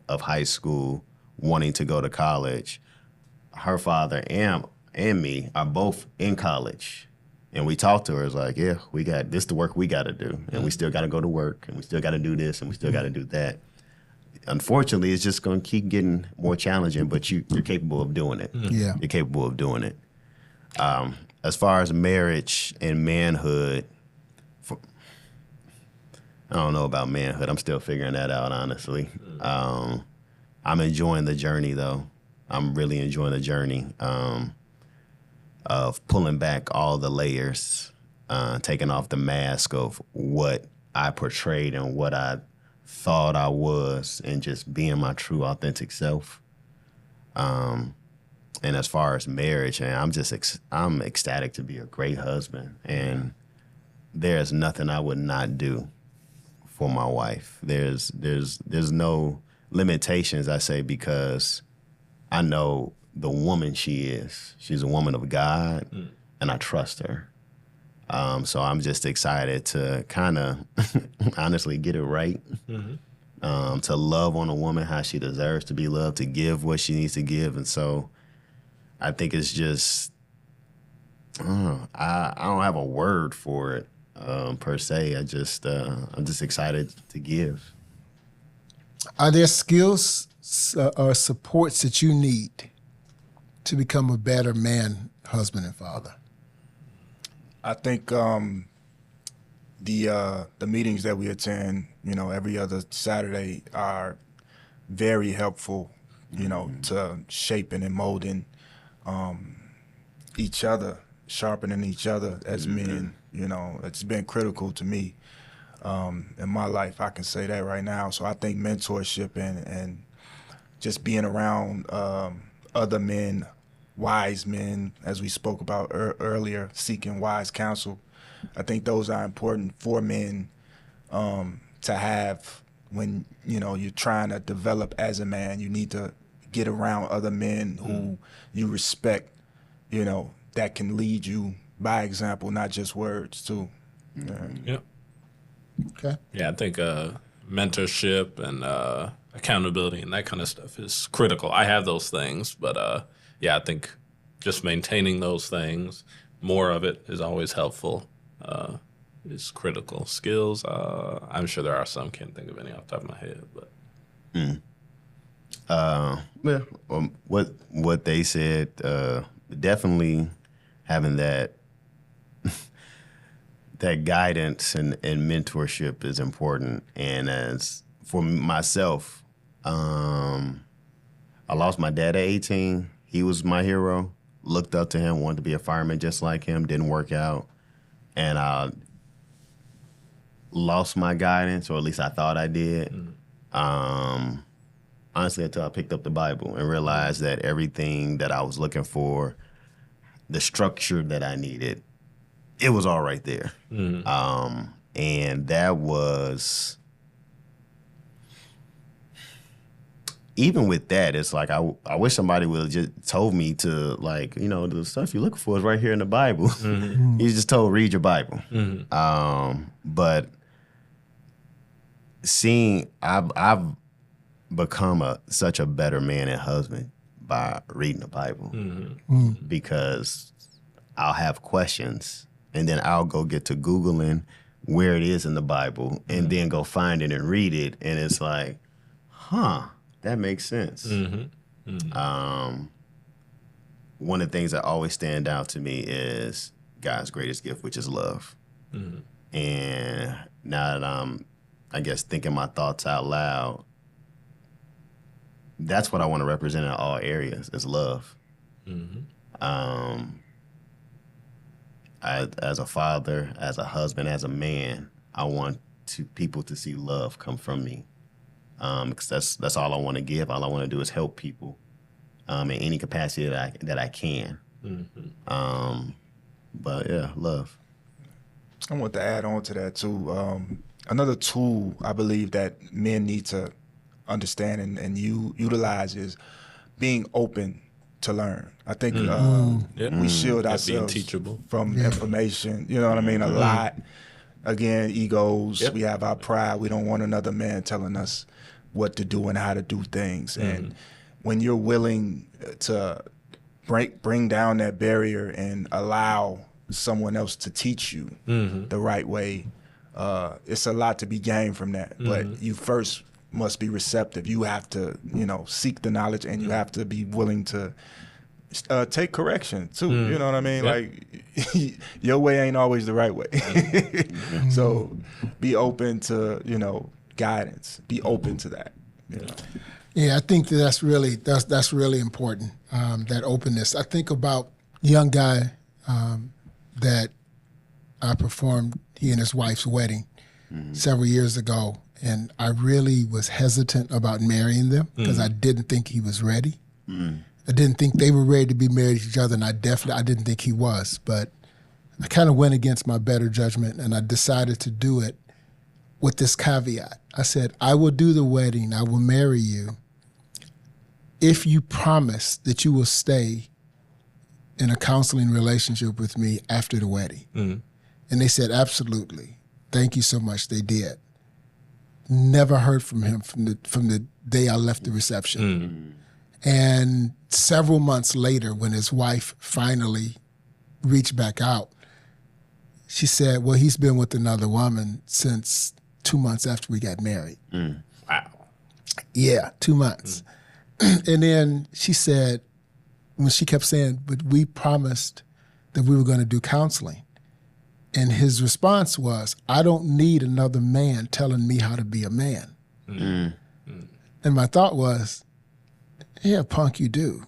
high school, wanting to go to college, her father and me are both in college. And we talked to her, it's like, yeah, we got this the work we got to do. And we still got to go to work, and we still got to do this, and we still got to do that. Unfortunately, it's just going to keep getting more challenging, but you're capable of doing it. Yeah. You're capable of doing it. As far as marriage and manhood, I don't know about manhood. I'm still figuring that out, honestly. I'm enjoying the journey, though. I'm really enjoying the journey of pulling back all the layers, taking off the mask of what I portrayed and what I thought I was, and just being my true, authentic self. And as far as marriage, and I'm ecstatic to be a great husband, and there's nothing I would not do for my wife. There's no limitations, I say, because I know the woman she is. She's a woman of God, and I trust her. So I'm just excited to kind of honestly get it right, to love on a woman how she deserves to be loved, to give what she needs to give. And so I think it's just, I don't have a word for it per se. I'm just excited to give. Are there skills or supports that you need to become a better man, husband, and father? I think the meetings that we attend, every other Saturday are very helpful, to shaping and molding each other, sharpening each other as men. It's been critical to me in my life. I can say that right now. So I think mentorship and just being around other men, wise men, as we spoke about earlier, seeking wise counsel. I think those are important for men to have when you're trying to develop as a man. You need to get around other men who you respect, that can lead you by example, not just words too. Yeah. Okay. Yeah, I think mentorship and accountability and that kind of stuff is critical. I have those things, but I think just maintaining those things, more of it is always helpful. Is critical. Skills, I'm sure there are some, can't think of any off the top of my head, but. What they said, definitely having that that guidance and mentorship is important. And as for myself, I lost my dad at 18. He was my hero. Looked up to him, wanted to be a fireman just like him, didn't work out. And I lost my guidance, or at least I thought I did. Honestly, until I picked up the Bible and realized that everything that I was looking for, the structure that I needed, it was all right there. And that was, even with that, it's like I wish somebody would have just told me to, like, the stuff you're looking for is right here in the Bible. You just told, read your Bible. But seeing, I've become such a better man and husband by reading the Bible because I'll have questions and then I'll go get to Googling where it is in the Bible and then go find it and read it. And it's like, that makes sense. One of the things that always stand out to me is God's greatest gift, which is love. And now that I'm, I guess, thinking my thoughts out loud, that's what I want to represent in all areas is love. As a father, as a husband, as a man, I want people to see love come from me. Because that's all I want to give. All I want to do is help people in any capacity that I can. But yeah, love. I want to add on to that too. Another tool I believe that men need to understand and utilize is being open to learn. I think we shield being ourselves teachable from information. You know what I mean? A lot. Again, egos. We have our pride. We don't want another man telling us what to do and how to do things. And when you're willing to bring down that barrier and allow someone else to teach you the right way, it's a lot to be gained from that. But you first must be receptive. You have to, seek the knowledge, and you have to be willing to take correction too. You know what I mean? Like your way ain't always the right way. So be open to, guidance. Be open to that. Yeah, I think that's really important. That openness. I think about a young guy that I performed he and his wife's wedding several years ago, and I really was hesitant about marrying them because I didn't think he was ready. I didn't think they were ready to be married to each other, and I didn't think he was. But I kind of went against my better judgment, and I decided to do it with this caveat. I said, I will do the wedding, I will marry you, if you promise that you will stay in a counseling relationship with me after the wedding. And they said, absolutely. Thank you so much. They did. Never heard from him from the day I left the reception. And several months later, when his wife finally reached back out, she said, well, he's been with another woman since 2 months after we got married. Wow. Yeah, 2 months. And then she said, when she kept saying, but we promised that we were going to do counseling. And his response was, I don't need another man telling me how to be a man. And my thought was, yeah, punk, you do.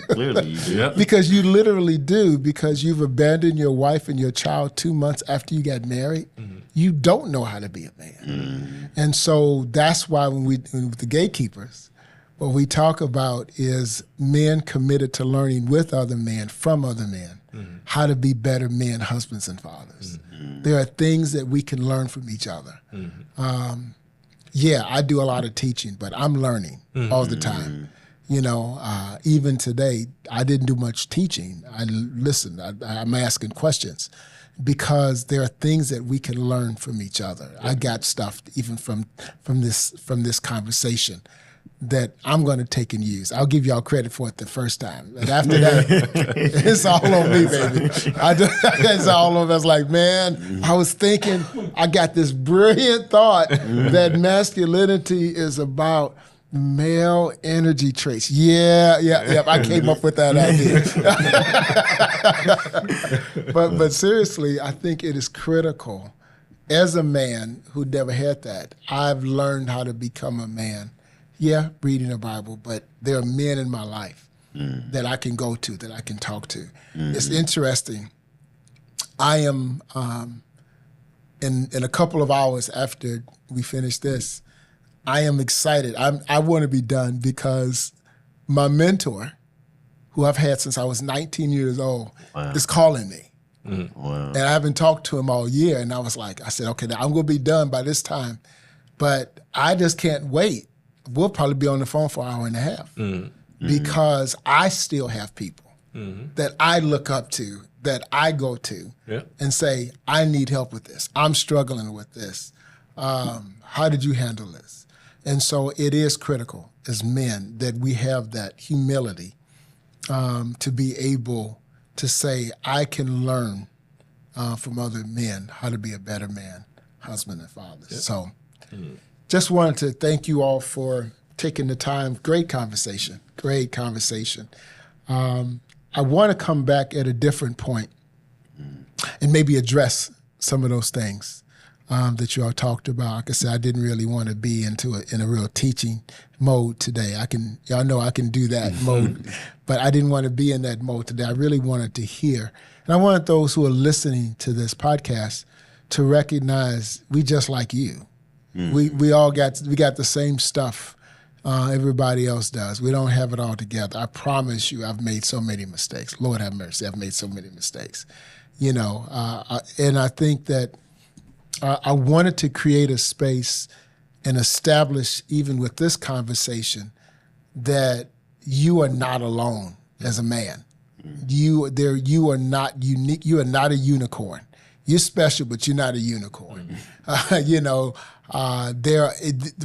Clearly you do. Because you literally do, because you've abandoned your wife and your child 2 months after you got married. You don't know how to be a man. And so that's why when with the gatekeepers, what we talk about is men committed to learning with other men, from other men, how to be better men, husbands, and fathers. There are things that we can learn from each other. Yeah, I do a lot of teaching, but I'm learning all the time. Even today, I didn't do much teaching. I listened. I'm asking questions because there are things that we can learn from each other. I got stuff even from this conversation that I'm going to take and use. I'll give y'all credit for it the first time. And after that, it's all on me, baby. It's all on me. I was like, man, I was thinking, I got this brilliant thought that masculinity is about male energy traits. Yeah, I came up with that idea. But seriously, I think it is critical. As a man who never had that, I've learned how to become a man. Yeah, reading the Bible, but there are men in my life that I can go to, that I can talk to. It's interesting. I am, in a couple of hours after we finish this, I am excited. I want to be done because my mentor, who I've had since I was 19 years old, is calling me. And I haven't talked to him all year. And I said, okay, now I'm going to be done by this time. But I just can't wait. We'll probably be on the phone for an hour and a half because I still have people that I look up to, that I go to and say, I need help with this. I'm struggling with this. How did you handle this? And so it is critical as men that we have that humility to be able to say, I can learn from other men how to be a better man, husband, and father. Yep. So just wanted to thank you all for taking the time. Great conversation. I want to come back at a different point and maybe address some of those things that you all talked about. Like I said, I didn't really want to be in a real teaching mode today. Y'all know I can do that mode, but I didn't want to be in that mode today. I really wanted to hear. And I wanted those who are listening to this podcast to recognize we just like you. We got the same stuff everybody else does. We don't have it all together. I promise you, I've made so many mistakes. Lord have mercy, I've made so many mistakes. And I think that I wanted to create a space and establish, even with this conversation, that you are not alone as a man. You are not unique. You are not a unicorn. You're special, but you're not a unicorn.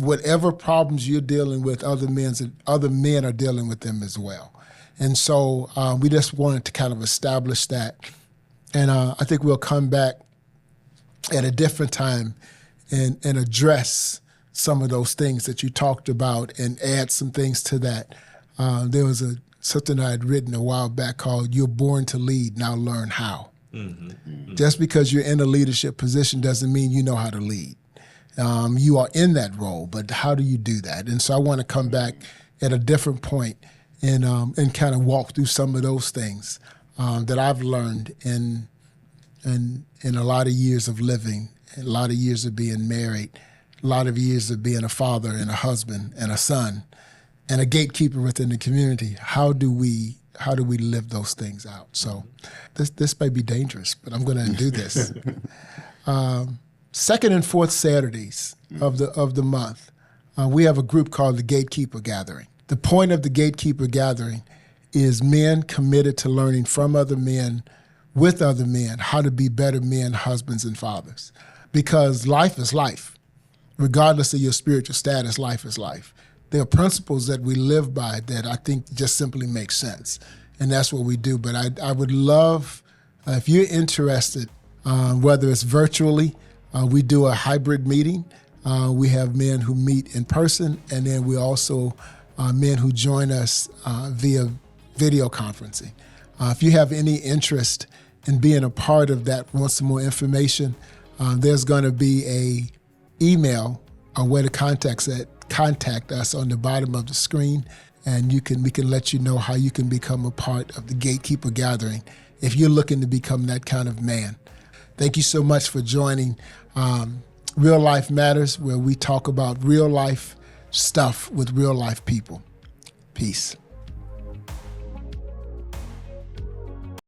Whatever problems you're dealing with, other men are dealing with them as well. And so we just wanted to kind of establish that. And I think we'll come back at a different time and address some of those things that you talked about and add some things to that. There was something I had written a while back called "You're Born to Lead, Now Learn How." Mm-hmm. Mm-hmm. Just because you're in a leadership position doesn't mean you know how to lead. You are in that role, but how do you do that? And so I want to come back at a different point and kind of walk through some of those things that I've learned in a lot of years of living, a lot of years of being married, a lot of years of being a father and a husband and a son and a gatekeeper within the community. How do we live those things out? So this may be dangerous, but I'm going to do this. Second and fourth Saturdays of the month, we have a group called the Gatekeeper Gathering. The point of the Gatekeeper Gathering is men committed to learning from other men, with other men, how to be better men, husbands, and fathers. Because life is life. Regardless of your spiritual status, life is life. There are principles that we live by that I think just simply make sense. And that's what we do. But I would love, if you're interested, whether it's virtually, we do a hybrid meeting. We have men who meet in person, and then we also men who join us via video conferencing. If you have any interest in being a part of that, want some more information, there's going to be a email or way to contact us on the bottom of the screen, and we can let you know how you can become a part of the Gatekeeper Gathering if you're looking to become that kind of man. Thank you so much for joining Real Life Matters, where we talk about real life stuff with real life people. Peace.